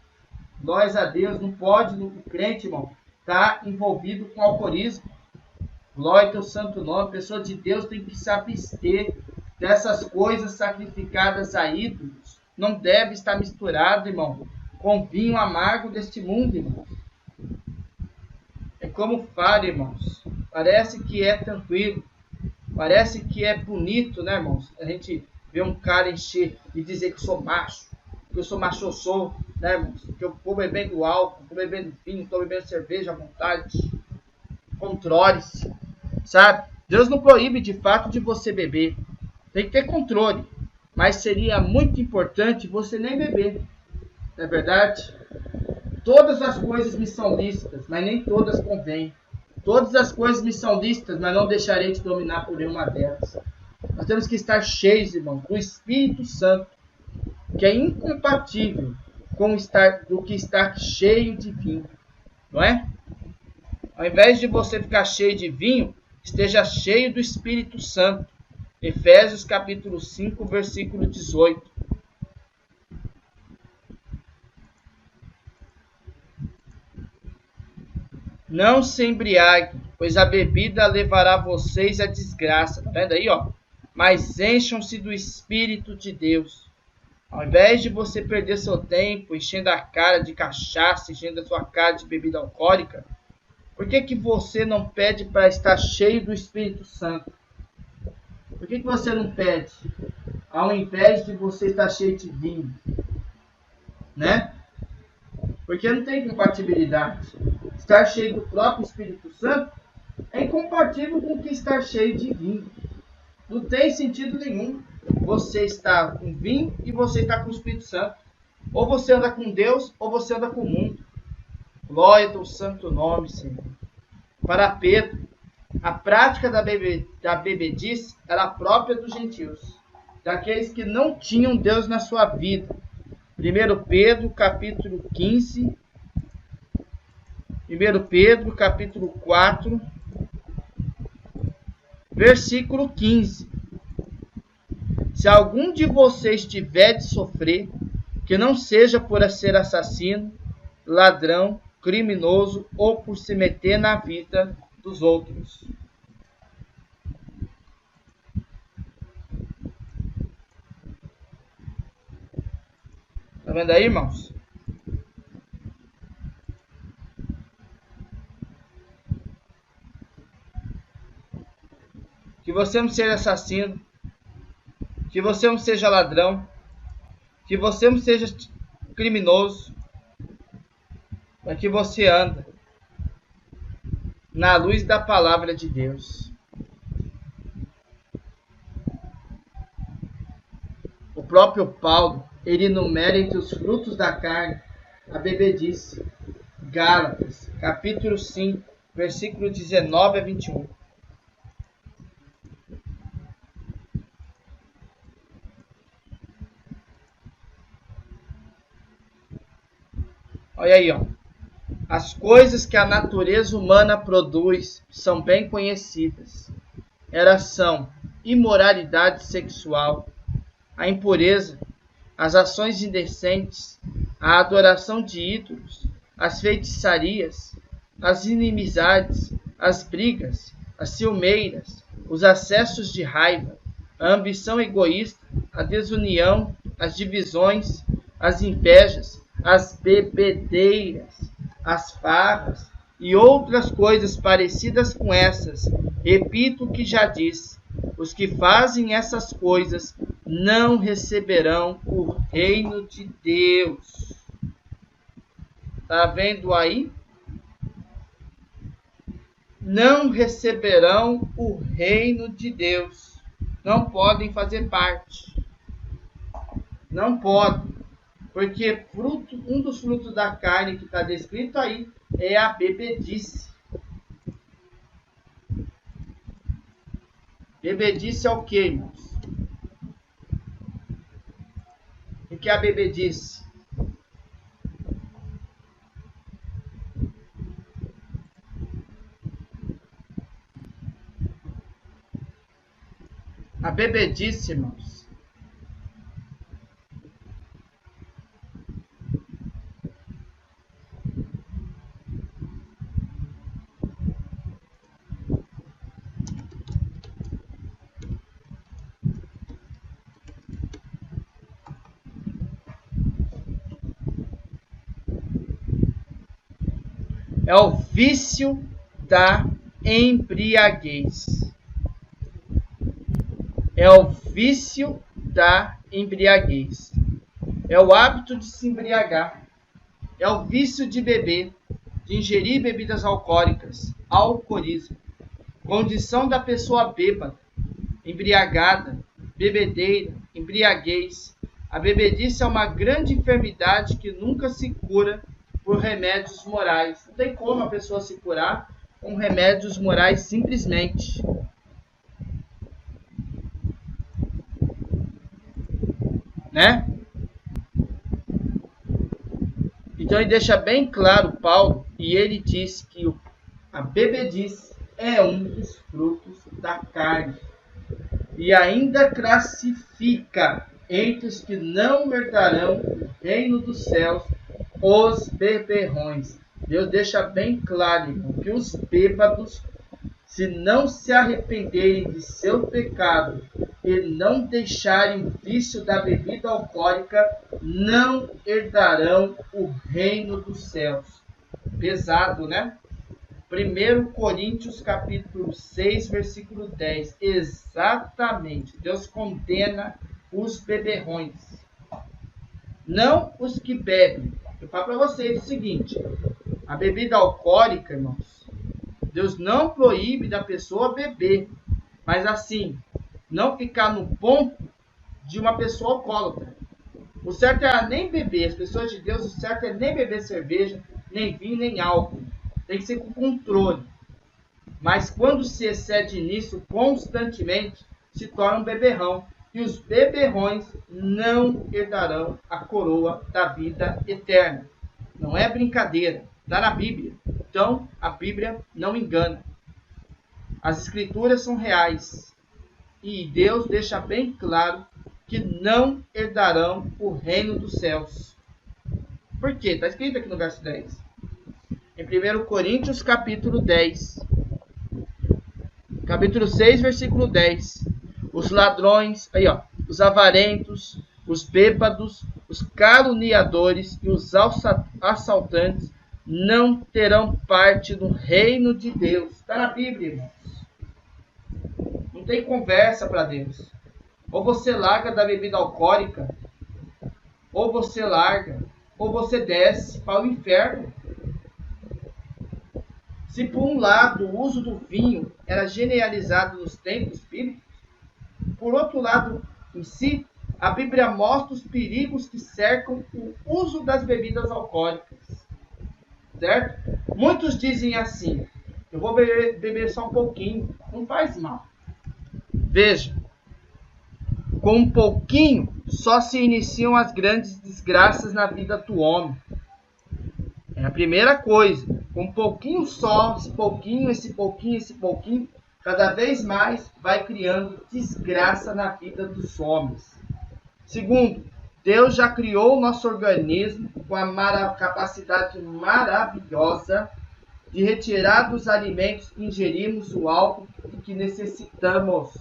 Glórias a Deus. Não pode, o crente, irmão, estar envolvido com alcoolismo. Glória ao teu santo nome. A pessoa de Deus tem que se abster dessas coisas sacrificadas a ídolos. Não deve estar misturado, irmão, com vinho amargo deste mundo, irmão. É como fala, irmãos. Parece que é tranquilo. Parece que é bonito, né, irmãos? A gente vê um cara encher e dizer que eu sou macho. Que eu sou macho, né, irmãos? Que eu estou bebendo álcool, estou bebendo vinho, estou bebendo cerveja à vontade. Controle-se, sabe? Deus não proíbe de fato de você beber. Tem que ter controle. Mas seria muito importante você nem beber. Não é verdade? Todas as coisas me são lícitas, mas nem todas convêm. Todas as coisas me são lícitas, mas não deixarei de dominar por nenhuma delas. Nós temos que estar cheios, irmão, do Espírito Santo, que é incompatível com do que estar cheio de vinho. Não é? Ao invés de você ficar cheio de vinho, esteja cheio do Espírito Santo. Efésios capítulo 5, versículo 18. Não se embriague, pois a bebida levará vocês à desgraça. Tá vendo aí, ó? Mas encham-se do Espírito de Deus. Ao invés de você perder seu tempo enchendo a cara de cachaça, enchendo a sua cara de bebida alcoólica, por que você não pede para estar cheio do Espírito Santo? Por que você não pede, ao invés de você estar cheio de vinho? Né? Porque não tem compatibilidade. Estar cheio do próprio Espírito Santo é incompatível com que estar cheio de vinho. Não tem sentido nenhum. Você está com vinho e você está com o Espírito Santo. Ou você anda com Deus, ou você anda com o mundo. Glória ao santo nome, Senhor. Para Pedro, a prática da bebedice era própria dos gentios, daqueles que não tinham Deus na sua vida. 1 Pedro, capítulo 15. 1 Pedro, capítulo 4, versículo 15. Se algum de vocês tiver de sofrer, que não seja por ser assassino, ladrão, criminoso ou por se meter na vida dos outros. Tá vendo aí, irmãos? Que você não seja assassino, que você não seja ladrão, que você não seja criminoso, mas que você anda na luz da palavra de Deus. O próprio Paulo, ele enumera entre os frutos da carne a bebedice. Gálatas, capítulo 5, versículo 19 a 21. Olha aí, ó. As coisas que a natureza humana produz são bem conhecidas. Elas são imoralidade sexual, a impureza, as ações indecentes, a adoração de ídolos, as feitiçarias, as inimizades, as brigas, as ciumeiras, os acessos de raiva, a ambição egoísta, a desunião, as divisões, as invejas, as bebedeiras, as farras e outras coisas parecidas com essas. Repito o que já disse: os que fazem essas coisas não receberão o reino de Deus. Está vendo aí? Não receberão o reino de Deus. Não podem fazer parte. Não podem. Porque um dos frutos da carne que está descrito aí é a bebedice. Bebedice é o que, irmãos? O que é a bebedice? A bebedice, irmãos, é o vício da embriaguez. É o vício da embriaguez. É o hábito de se embriagar. É o vício de beber, de ingerir bebidas alcoólicas, alcoolismo. Condição da pessoa bêbada, embriagada, bebedeira, embriaguez. A bebedice é uma grande enfermidade que nunca se cura por remédios morais. Não tem como a pessoa se curar com remédios morais simplesmente. Né? Então ele deixa bem claro, Paulo, e ele diz que a bebedice é um dos frutos da carne. E ainda classifica entre os que não herdarão o reino dos céus os beberrões. Deus deixa bem claro, irmão, que os bêbados, se não se arrependerem de seu pecado e não deixarem o vício da bebida alcoólica, não herdarão o reino dos céus. Pesado, né? 1 Coríntios capítulo 6, versículo 10. Exatamente. Deus condena os beberrões. Não os que bebem. Eu falo para vocês o seguinte. A bebida alcoólica, irmãos, Deus não proíbe da pessoa beber. Mas assim, não ficar no ponto de uma pessoa alcoólatra. O certo é nem beber. As pessoas de Deus, o certo é nem beber cerveja, nem vinho, nem álcool. Tem que ser com controle. Mas quando se excede nisso constantemente, se torna um beberrão. E os beberrões não herdarão a coroa da vida eterna. Não é brincadeira. Está na Bíblia. Então, a Bíblia não engana. As Escrituras são reais. E Deus deixa bem claro que não herdarão o reino dos céus. Por quê? Está escrito aqui no verso 10. Em 1 Coríntios capítulo 10. Capítulo 6, versículo 10. Os ladrões, aí ó, os avarentos, os bêbados, os caluniadores e os assaltantes não terão parte no reino de Deus. Está na Bíblia, irmãos. Não tem conversa para Deus. Ou você larga da bebida alcoólica, ou você larga, ou você desce para o inferno. Se por um lado o uso do vinho era generalizado nos tempos bíblicos, por outro lado, em si, a Bíblia mostra os perigos que cercam o uso das bebidas alcoólicas. Certo? Muitos dizem assim, eu vou beber só um pouquinho, não faz mal. Veja, com um pouquinho só se iniciam as grandes desgraças na vida do homem. É a primeira coisa. Com um pouquinho só, esse pouquinho, cada vez mais vai criando desgraça na vida dos homens. Segundo, Deus já criou o nosso organismo com a capacidade maravilhosa de retirar dos alimentos que ingerimos o álcool que necessitamos.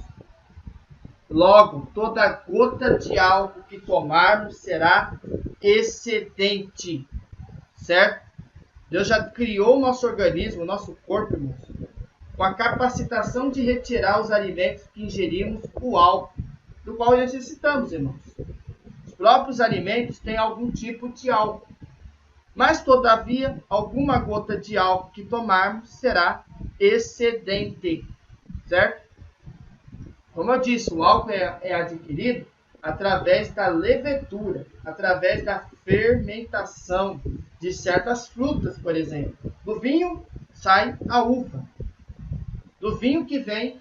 Logo, toda gota de álcool que tomarmos será excedente. Certo? Deus já criou o nosso organismo, o nosso corpo, irmãos, com a capacitação de retirar os alimentos que ingerimos o álcool, do qual necessitamos, irmãos. Os próprios alimentos têm algum tipo de álcool. Mas, todavia, alguma gota de álcool que tomarmos será excedente. Certo? Como eu disse, o álcool é adquirido através da levedura, através da fermentação de certas frutas, por exemplo. Do vinho sai a uva. Do vinho que vem,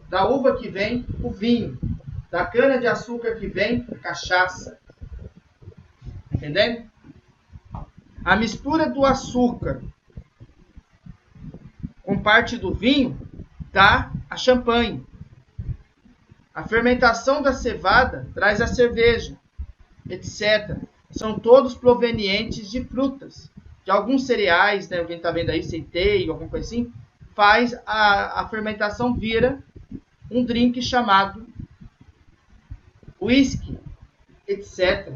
da uva que vem o vinho. Da cana-de-açúcar que vem a cachaça. Entendendo? A mistura do açúcar com parte do vinho dá a champanhe. A fermentação da cevada traz a cerveja, etc. São todos provenientes de frutas. De alguns cereais, né? Alguém está vendo aí, centeio, alguma coisa assim, faz a fermentação vira um drink chamado whisky, etc.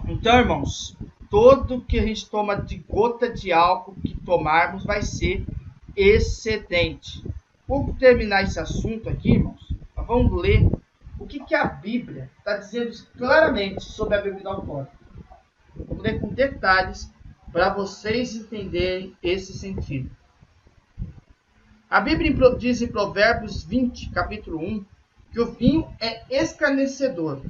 Então, irmãos, tudo que a gente toma de gota de álcool que tomarmos vai ser excedente. Por terminar esse assunto aqui, irmãos, nós vamos ler o que a Bíblia está dizendo claramente sobre a bebida alcoólica. Vamos ler com detalhes para vocês entenderem esse sentido. A Bíblia diz em Provérbios 20, capítulo 1, que o vinho é escarnecedor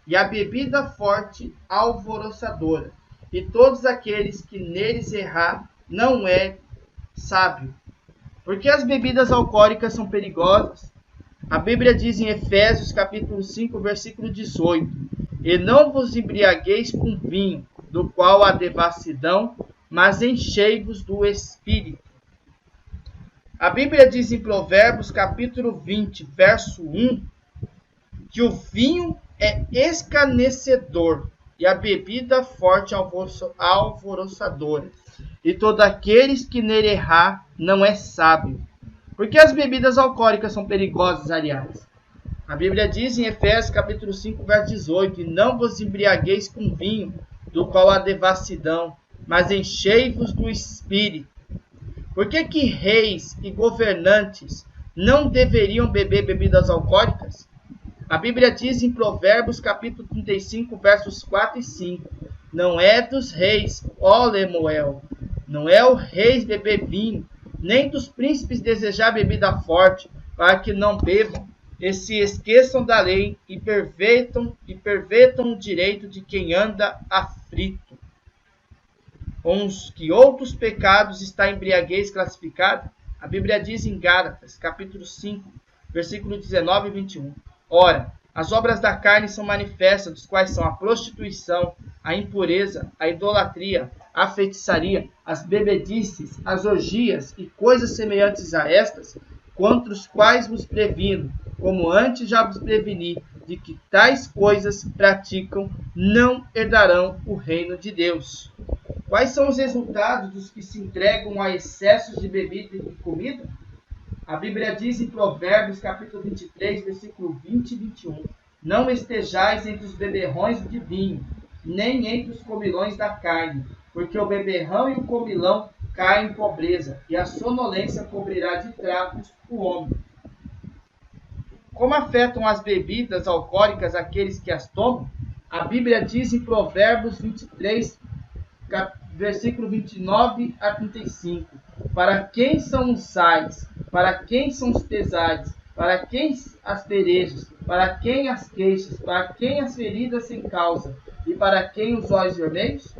e a bebida forte alvoroçadora, e todos aqueles que neles errar não é sábio. Porque as bebidas alcoólicas são perigosas. A Bíblia diz em Efésios capítulo 5, versículo 18: E não vos embriagueis com vinho, do qual há devassidão, mas enchei-vos do Espírito. A Bíblia diz em Provérbios capítulo 20, verso 1, que o vinho é escarnecedor e a bebida forte alvoroçadora, e todos aqueles que nele errar não é sábio. Porque as bebidas alcoólicas são perigosas, aliás. A Bíblia diz em Efésios capítulo 5, verso 18: E não vos embriagueis com vinho, do qual há devassidão, mas enchei-vos do Espírito. Por que reis e governantes não deveriam beber bebidas alcoólicas? A Bíblia diz em Provérbios capítulo 35, versos 4 e 5: Não é dos reis, ó Lemuel, não é o rei beber vinho, nem dos príncipes desejar bebida forte, para que não bebam e se esqueçam da lei e pervertam o direito de quem anda aflito. Uns que outros pecados está embriaguez classificada? A Bíblia diz em Gálatas, capítulo 5, versículo 19 e 21. Ora, as obras da carne são manifestas, dos quais são a prostituição, a impureza, a idolatria, a feitiçaria, as bebedices, as orgias e coisas semelhantes a estas, contra os quais vos previno, como antes já vos preveni, de que tais coisas praticam, não herdarão o reino de Deus. Quais são os resultados dos que se entregam a excessos de bebida e de comida? A Bíblia diz em Provérbios, capítulo 23, versículo 20 e 21. Não estejais entre os beberrões de vinho, nem entre os comilões da carne, porque o beberrão e o comilão caem em pobreza, e a sonolência cobrirá de trapos o homem. Como afetam as bebidas alcoólicas aqueles que as tomam? A Bíblia diz em Provérbios 23, versículo 29 a 35. Para quem são os sais? Para quem são os pesares? Para quem as perejas? Para quem as queixas? Para quem as feridas sem causa? E para quem os olhos vermelhos?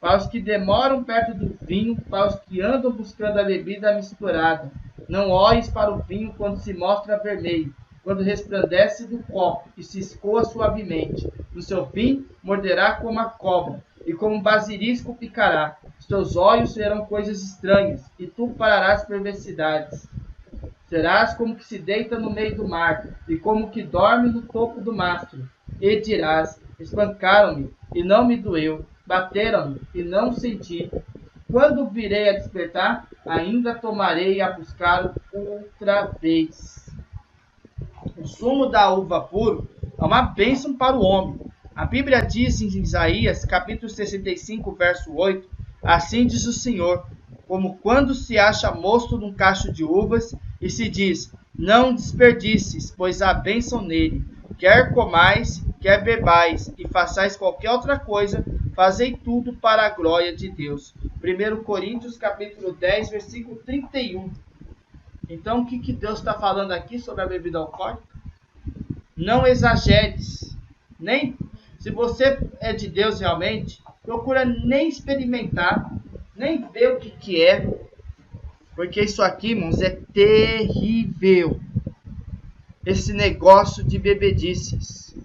Para os que demoram perto do vinho, para os que andam buscando a bebida misturada. Não olhes para o vinho quando se mostra vermelho, quando resplandece do copo e se escoa suavemente. No seu fim, morderá como a cobra, e como um basilisco picará. Os teus olhos verão coisas estranhas, e tu pararás perversidades. Serás como que se deita no meio do mar, e como que dorme no topo do mastro. E dirás: espancaram-me, e não me doeu. Bateram-me, e não senti. Quando virei a despertar, ainda tomarei a buscar outra vez. O sumo da uva puro é uma bênção para o homem. A Bíblia diz em Isaías, capítulo 65, verso 8, assim diz o Senhor, como quando se acha mosto num cacho de uvas, e se diz, não desperdices, pois há bênção nele. Quer comais, quer bebais, e façais qualquer outra coisa, fazei tudo para a glória de Deus. 1 Coríntios, capítulo 10, versículo 31. Então, o que Deus está falando aqui sobre a bebida alcoólica? Não exageres. Nem, se você é de Deus realmente, procura nem experimentar, nem ver o que é. Porque isso aqui, irmãos, é terrível. Esse negócio de bebedices.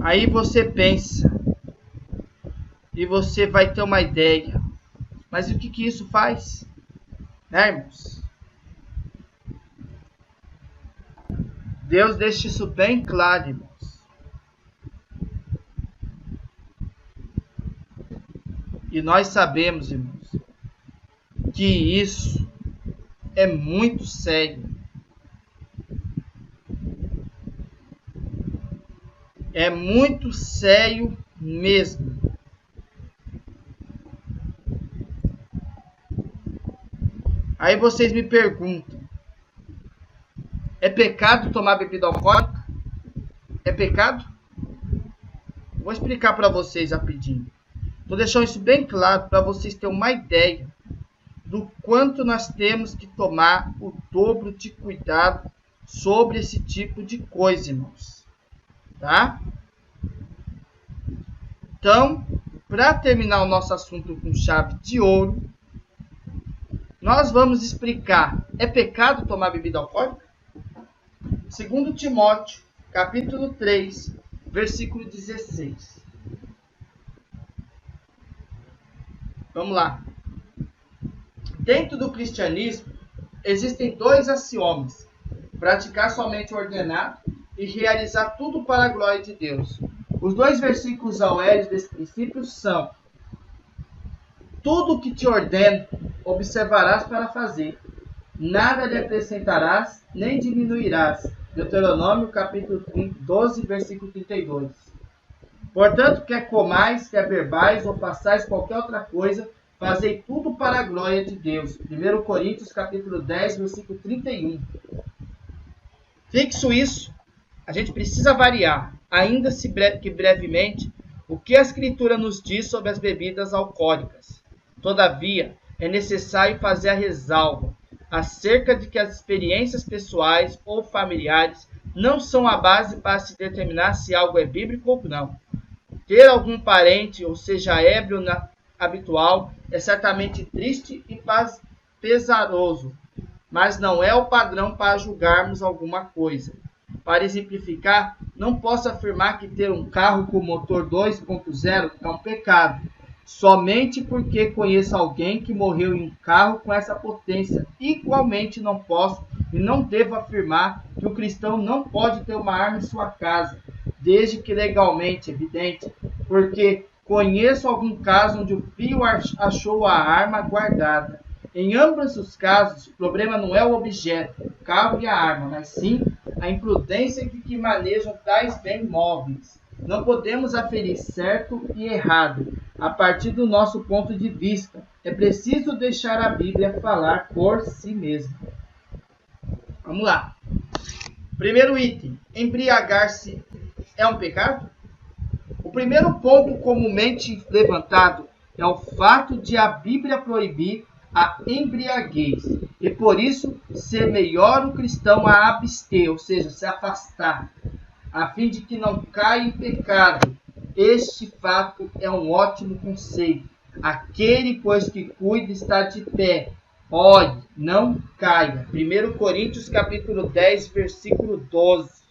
Aí você pensa, e você vai ter uma ideia. Mas o que isso faz? Né, irmãos? Deus deixa isso bem claro, irmãos. E nós sabemos, irmãos, que isso é muito sério. É muito sério mesmo. Aí vocês me perguntam, é pecado tomar bebida alcoólica? É pecado? Vou explicar para vocês rapidinho. Estou deixando isso bem claro para vocês terem uma ideia do quanto nós temos que tomar o dobro de cuidado sobre esse tipo de coisa, irmãos. Tá? Então, para terminar o nosso assunto com chave de ouro, nós vamos explicar, é pecado tomar bebida alcoólica? 2 Timóteo, capítulo 3, versículo 16. Vamos lá. Dentro do cristianismo, existem 2 axiomas: praticar somente o ordenado e realizar tudo para a glória de Deus. Os 2 versículos ao L desse princípio são: tudo que te ordeno, observarás para fazer. Nada lhe acrescentarás, nem diminuirás. Deuteronômio, capítulo 12, versículo 32. Portanto, quer comais, quer bebais, ou façais qualquer outra coisa, fazei tudo para a glória de Deus. 1 Coríntios, capítulo 10, versículo 31. Fixo isso, a gente precisa variar, ainda que brevemente, o que a Escritura nos diz sobre as bebidas alcoólicas. Todavia, é necessário fazer a ressalva acerca de que as experiências pessoais ou familiares não são a base para se determinar se algo é bíblico ou não. Ter algum parente, ou seja, ébrio habitual, é certamente triste e pesaroso, mas não é o padrão para julgarmos alguma coisa. Para exemplificar, não posso afirmar que ter um carro com motor 2.0 é um pecado, somente porque conheço alguém que morreu em um carro com essa potência. Igualmente não posso e não devo afirmar que o cristão não pode ter uma arma em sua casa, desde que legalmente, evidente, porque conheço algum caso onde o filho achou a arma guardada. Em ambos os casos, o problema não é o objeto, o carro e a arma, mas sim a imprudência de que manejam tais bens móveis. Não podemos aferir certo e errado a partir do nosso ponto de vista. É preciso deixar a Bíblia falar por si mesma. Vamos lá. Primeiro item. Embriagar-se é um pecado? O primeiro ponto comumente levantado é o fato de a Bíblia proibir a embriaguez. E por isso ser melhor o cristão a abster, ou seja, se afastar, a fim de que não caia em pecado. Este fato é um ótimo conselho. Aquele, pois, que cuida está de pé. Olhe, não caia. 1 Coríntios capítulo 10, versículo 12.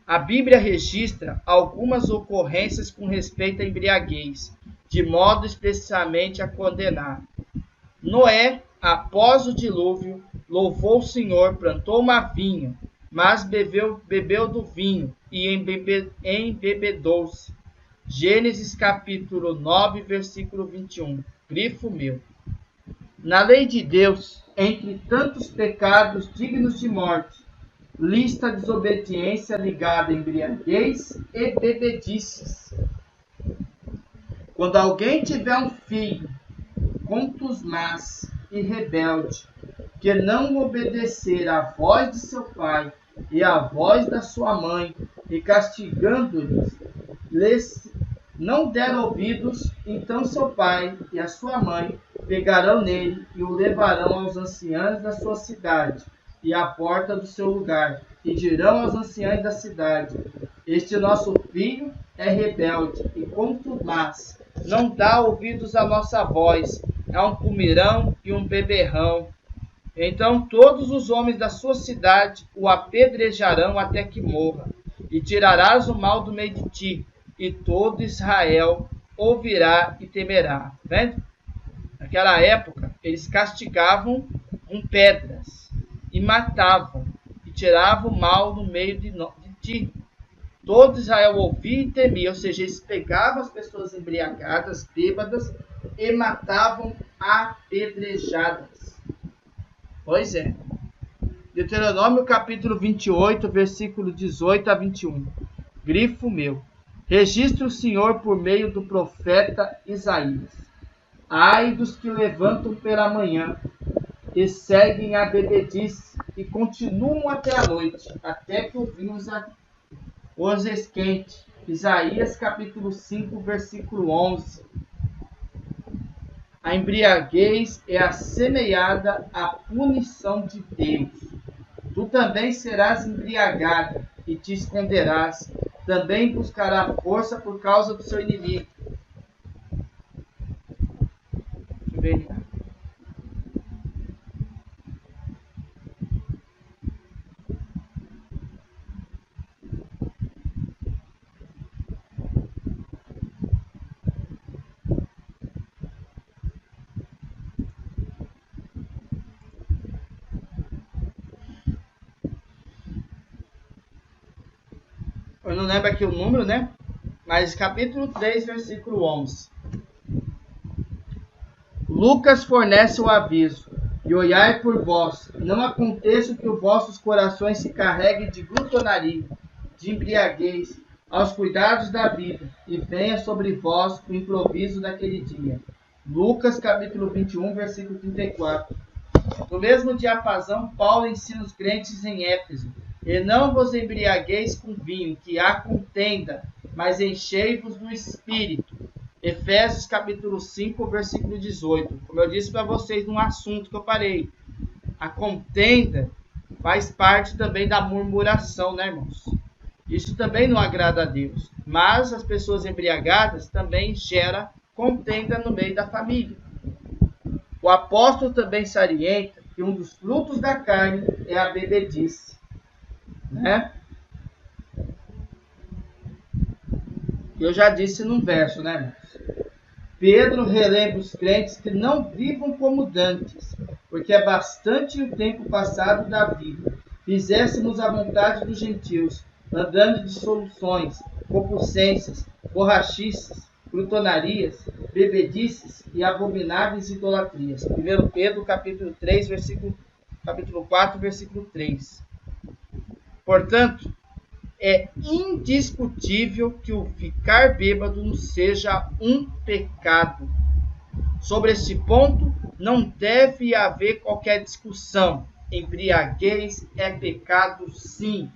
A Bíblia registra algumas ocorrências com respeito à embriaguez, de modo especialmente a condenar. Noé, após o dilúvio, louvou o Senhor, plantou uma vinha, mas bebeu do vinho e embebedou-se. Gênesis capítulo 9, versículo 21. Grifo meu. Na lei de Deus, entre tantos pecados dignos de morte, lista a desobediência ligada a embriaguez e bebedices. Quando alguém tiver um filho contusmaz e rebelde, que não obedecer à voz de seu pai e à voz da sua mãe, e castigando-lhes, lhes não der ouvidos, então seu pai e a sua mãe pegarão nele e o levarão aos anciãos da sua cidade e à porta do seu lugar, e dirão aos anciãos da cidade: este nosso filho é rebelde e contumaz, não dá ouvidos à nossa voz, é um comirão e um beberrão. Então todos os homens da sua cidade o apedrejarão até que morra, e tirarás o mal do meio de ti, e todo Israel ouvirá e temerá. Vendo? Naquela época, eles castigavam com pedras, e matavam, e tiravam o mal do meio de ti. Todo Israel ouvia e temia, ou seja, eles pegavam as pessoas embriagadas, bêbadas, e matavam apedrejadas. Pois é. Deuteronômio capítulo 28, versículo 18 a 21. Grifo meu. Registra o Senhor por meio do profeta Isaías. Ai dos que levantam pela manhã e seguem a bebedice e continuam até a noite, até que o vinho os esquente. Isaías capítulo 5, versículo 11. A embriaguez é assemelhada à punição de Deus. Tu também serás embriagada e te esconderás. Também buscará força por causa do seu inimigo. Deixa eu ver. Eu não lembro aqui o número, né? Mas capítulo 3, versículo 11. Lucas fornece o aviso. E olhai por vós, não aconteça que os vossos corações se carreguem de glutonaria, de embriaguez, aos cuidados da vida, e venha sobre vós o improviso daquele dia. Lucas capítulo 21, versículo 34. No mesmo diapasão, Paulo ensina os crentes em Éfeso: e não vos embriagueis com vinho, que há contenda, mas enchei-vos do Espírito. Efésios capítulo 5, versículo 18. Como eu disse para vocês num assunto que eu parei, a contenda faz parte também da murmuração, né, irmãos? Isso também não agrada a Deus. Mas as pessoas embriagadas também geram contenda no meio da família. O apóstolo também salienta que um dos frutos da carne é a bebedice, né? Eu já disse num verso, né, irmãos? Pedro relembra os crentes que não vivam como dantes, porque é bastante o tempo passado da vida. Fizéssemos a vontade dos gentios, andando de dissoluções, concupiscências, borrachices, glutonarias, bebedices e abomináveis idolatrias. 1 Pedro capítulo 3, capítulo 4, versículo 3. Portanto, é indiscutível que o ficar bêbado não seja um pecado. Sobre este ponto, não deve haver qualquer discussão. Embriaguez é pecado, sim.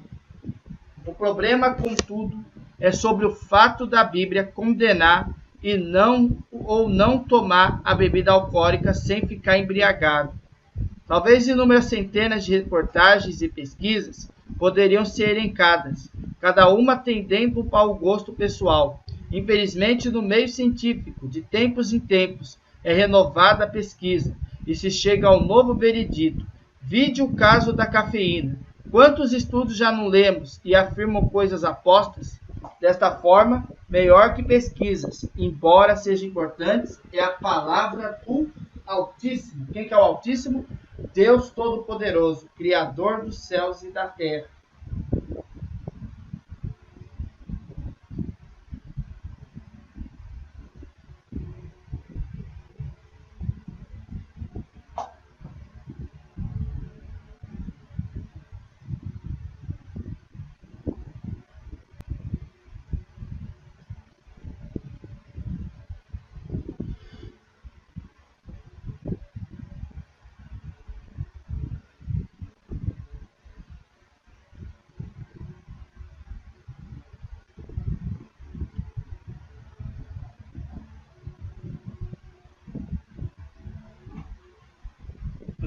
O problema, contudo, é sobre o fato da Bíblia condenar e não tomar a bebida alcoólica sem ficar embriagado. Talvez inúmeras centenas de reportagens e pesquisas poderiam ser elencadas, cada uma tendendo para o gosto pessoal. Infelizmente, no meio científico, de tempos em tempos, é renovada a pesquisa e se chega ao novo veredito. Vide o caso da cafeína. Quantos estudos já não lemos e afirmam coisas apostas? Desta forma, melhor que pesquisas, embora sejam importantes, é a palavra do Altíssimo. Quem que é o Altíssimo? Deus Todo-Poderoso, Criador dos céus e da terra.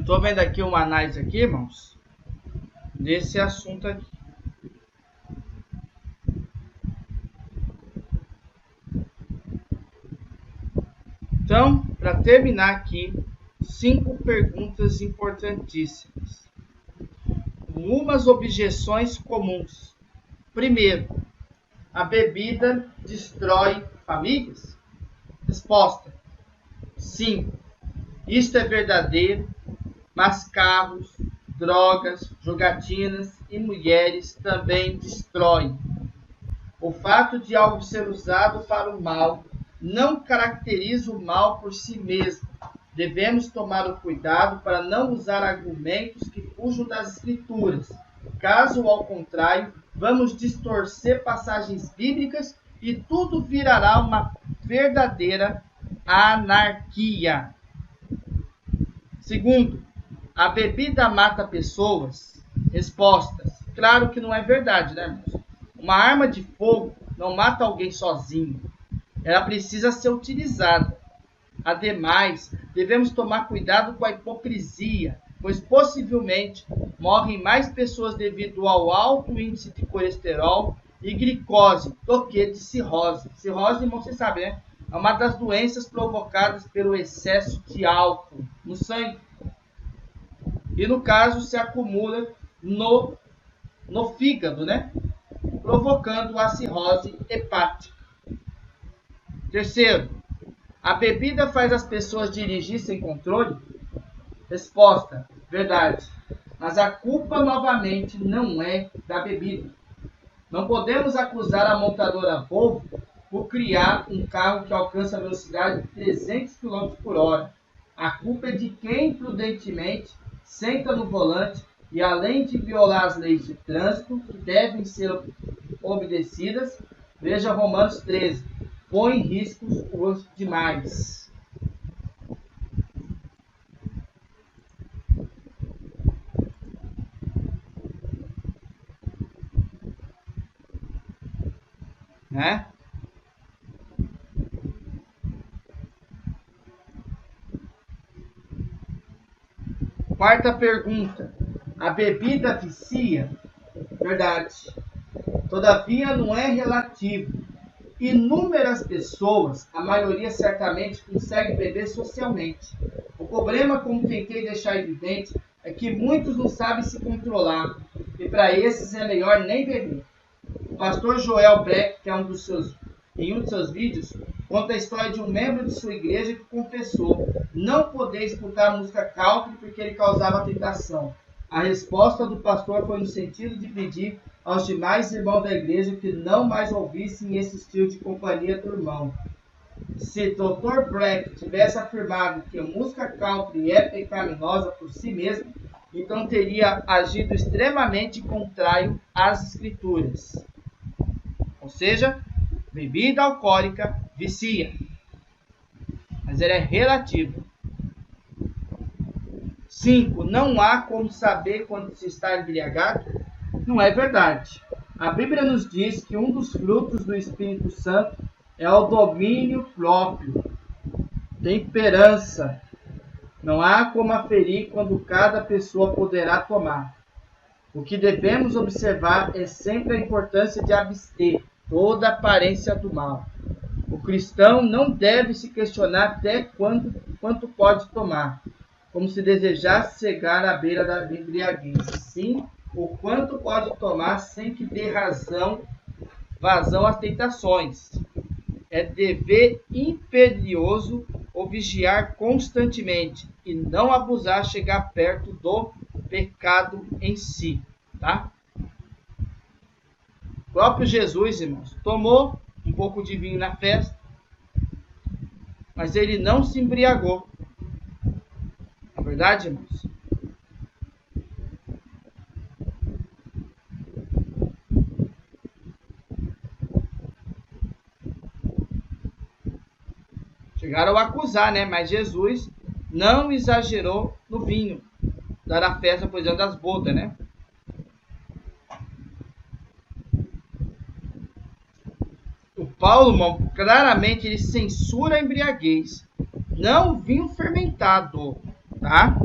estou vendo aqui uma análise aqui, irmãos, desse assunto aqui. Então, para terminar aqui, 5 perguntas importantíssimas. Umas objeções comuns. Primeiro, a bebida destrói famílias? Resposta: sim. Isto é verdadeiro, mas carros, drogas, jogatinas e mulheres também destroem. O fato de algo ser usado para o mal não caracteriza o mal por si mesmo. Devemos tomar o cuidado para não usar argumentos que fujam das Escrituras. Caso, ao contrário, vamos distorcer passagens bíblicas e tudo virará uma verdadeira anarquia. Segundo, a bebida mata pessoas? Respostas: claro que não é verdade, né, irmãos? Uma arma de fogo não mata alguém sozinho. Ela precisa ser utilizada. Ademais, devemos tomar cuidado com a hipocrisia, pois possivelmente morrem mais pessoas devido ao alto índice de colesterol e glicose do que de cirrose. Cirrose, irmão, você sabe, né? É uma das doenças provocadas pelo excesso de álcool no sangue. E no caso se acumula no fígado, né? Provocando a cirrose hepática. Terceiro, a bebida faz as pessoas dirigir sem controle? Resposta: verdade. Mas a culpa, novamente, não é da bebida. Não podemos acusar a montadora Volvo por criar um carro que alcança a velocidade de 300 km por hora. A culpa é de quem, prudentemente, senta no volante e, além de violar as leis de trânsito, que devem ser obedecidas, veja Romanos 13, põe em risco os demais. Né? Quarta pergunta. A bebida vicia? Verdade. Todavia não é relativo. Inúmeras pessoas, a maioria certamente, consegue beber socialmente. O problema, como tentei deixar evidente, é que muitos não sabem se controlar. E para esses é melhor nem beber. O pastor Joel Breck, que é em um de seus vídeos, conta a história de um membro de sua igreja que confessou não poder escutar música country porque ele causava tentação. A resposta do pastor foi no sentido de pedir aos demais irmãos da igreja que não mais ouvissem esse estilo de companhia do irmão. Se Dr. Breck tivesse afirmado que a música country é pecaminosa por si mesma, então teria agido extremamente contrário às Escrituras. Ou seja, bebida alcoólica vicia, mas ela é relativa. 5. Não há como saber quando se está embriagado? Não é verdade. A Bíblia nos diz que um dos frutos do Espírito Santo é o domínio próprio, temperança. Não há como aferir quando cada pessoa poderá tomar. O que devemos observar é sempre a importância de abster toda aparência do mal. O cristão não deve se questionar até quanto pode tomar, como se desejasse chegar à beira da embriaguez. Sim, o quanto pode tomar sem que dê vazão às tentações. É dever imperioso o vigiar constantemente e não abusar, chegar perto do pecado em si, tá? O próprio Jesus, irmãos, tomou um pouco de vinho na festa, mas ele não se embriagou. É verdade, irmãos? Chegaram a acusar, né? Mas Jesus não exagerou no vinho da festa, por exemplo, das bodas, né? O Paulo, irmão, claramente ele censura a embriaguez, não o vinho fermentado, tá?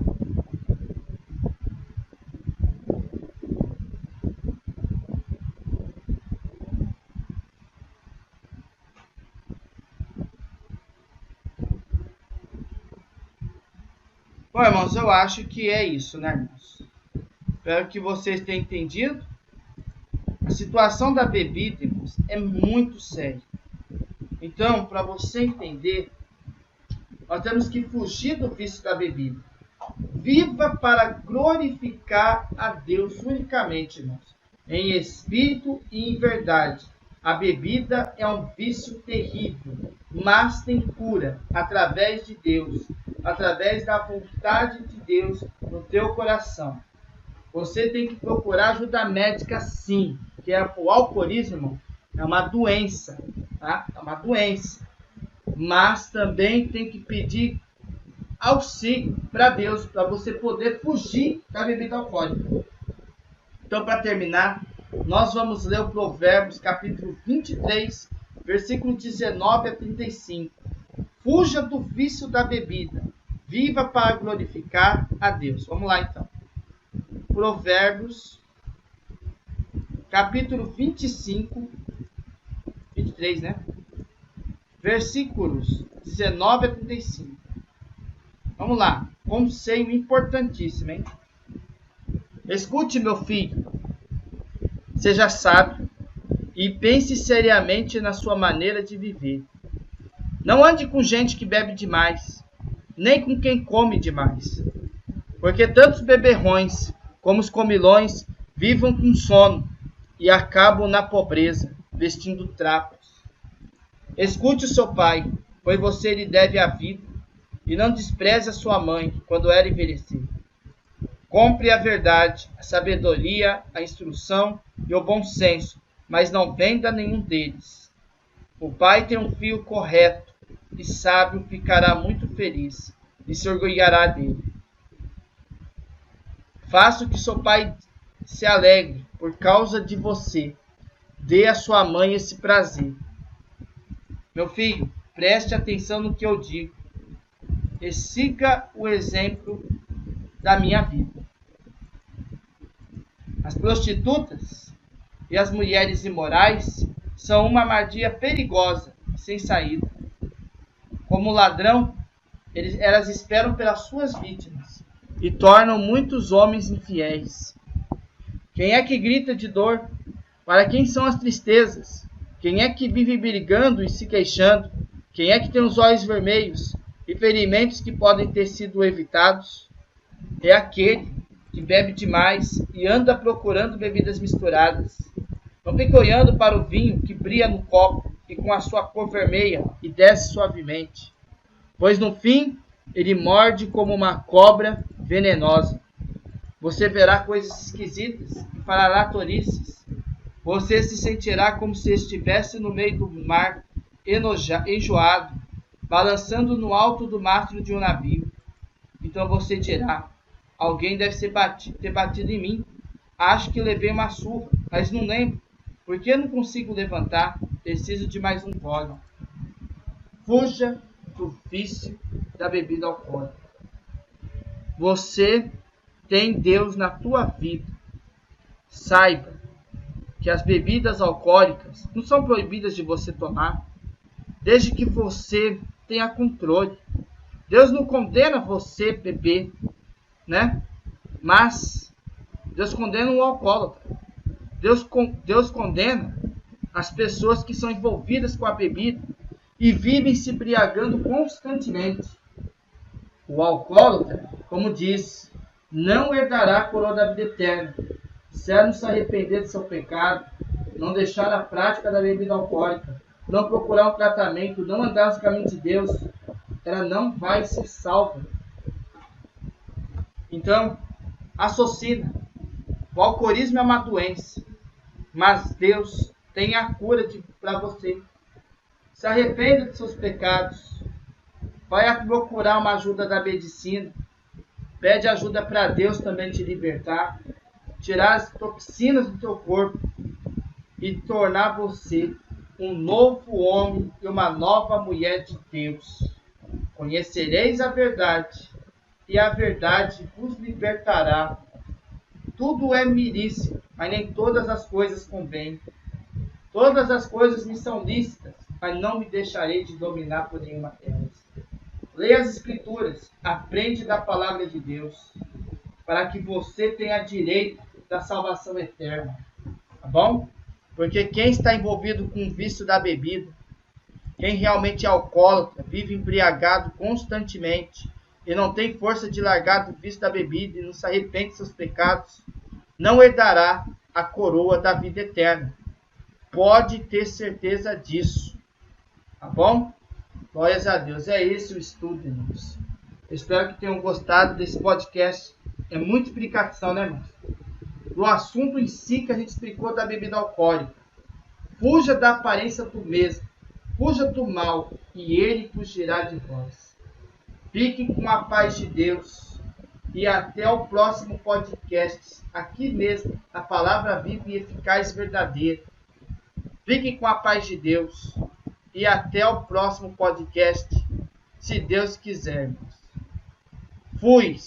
Bom, irmãos, eu acho que é isso, né, irmãos? Espero que vocês tenham entendido. A situação da bebida, irmãos, é muito séria. Então, para você entender, nós temos que fugir do vício da bebida. Viva para glorificar a Deus unicamente, irmãos, em espírito e em verdade. A bebida é um vício terrível, mas tem cura através de Deus, através da vontade de Deus no teu coração. Você tem que procurar ajuda médica, sim, que o alcoolismo, irmão, é uma doença, tá? É uma doença. Mas também tem que pedir auxílio para Deus, para você poder fugir da bebida alcoólica. Então, para terminar, nós vamos ler o Provérbios, capítulo 23, versículo 19 a 35. Fuja do vício da bebida, viva para glorificar a Deus. Vamos lá, então. Provérbios, capítulo 23, né? Versículos 19 a 35. Vamos lá. Conselho importantíssimo, hein? Escute, meu filho. Seja sábio e pense seriamente na sua maneira de viver. Não ande com gente que bebe demais, nem com quem come demais. Porque tanto os beberrões como os comilões vivam com sono e acabam na pobreza, vestindo trapos. Escute o seu pai, pois você lhe deve a vida, e não despreze a sua mãe quando ela envelhecer. Compre a verdade, a sabedoria, a instrução e o bom senso, mas não venda nenhum deles. O pai tem um filho correto, e sábio ficará muito feliz, e se orgulhará dele. Faça que seu pai se alegre por causa de você. Dê à sua mãe esse prazer. Meu filho, preste atenção no que eu digo e siga o exemplo da minha vida. As prostitutas e as mulheres imorais são uma armadilha perigosa, sem saída. Como ladrão, elas esperam pelas suas vítimas e tornam muitos homens infiéis. Quem é que grita de dor? Para quem são as tristezas? Quem é que vive brigando e se queixando? Quem é que tem os olhos vermelhos e ferimentos que podem ter sido evitados? É aquele que bebe demais e anda procurando bebidas misturadas. Não fique olhando para o vinho que brilha no copo e com a sua cor vermelha e desce suavemente, pois no fim ele morde como uma cobra venenosa. Você verá coisas esquisitas e falará tolices. Você se sentirá como se estivesse no meio do mar, enjoado, balançando no alto do mastro de um navio. Então você dirá: alguém deve ter batido em mim. Acho que levei uma surra, mas não lembro. Por que eu não consigo levantar? Preciso de mais um gole. Fuja do vício da bebida alcoólica. Você tem Deus na tua vida. Saiba que as bebidas alcoólicas não são proibidas de você tomar, desde que você tenha controle. Deus não condena você beber, né? Mas Deus condena o alcoólatra. Deus condena as pessoas que são envolvidas com a bebida e vivem se embriagando constantemente. O alcoólatra, como diz, não herdará a coroa da vida eterna. Se ela não se arrepender de seu pecado, não deixar a prática da bebida alcoólica, não procurar um tratamento, não andar nos caminhos de Deus, ela não vai ser salva. Então, raciocina. O alcoolismo é uma doença, mas Deus tem a cura para você. Se arrependa de seus pecados. Vai procurar uma ajuda da medicina. Pede ajuda para Deus também te libertar. Tirar as toxinas do teu corpo e tornar você um novo homem e uma nova mulher de Deus. Conhecereis a verdade, e a verdade vos libertará. Tudo é milícia, mas nem todas as coisas convêm. Todas as coisas me são lícitas, mas não me deixarei de dominar por nenhuma delas. Leia as Escrituras, aprende da palavra de Deus, para que você tenha direito da salvação eterna, tá bom? Porque quem está envolvido com o vício da bebida, quem realmente é alcoólatra, vive embriagado constantemente e não tem força de largar do vício da bebida e não se arrepende de seus pecados, não herdará a coroa da vida eterna. Pode ter certeza disso, tá bom? Glórias a Deus. É esse o estudo, irmãos. Eu espero que tenham gostado desse podcast. É muita explicação, né, irmãos? Do assunto em si que a gente explicou da bebida alcoólica. Fuja da aparência do mesmo. Fuja do mal e ele fugirá de vós. Fiquem com a paz de Deus. E até o próximo podcast. Aqui mesmo, a palavra viva e eficaz verdadeira. Fiquem com a paz de Deus. E até o próximo podcast, se Deus quiser. Fui!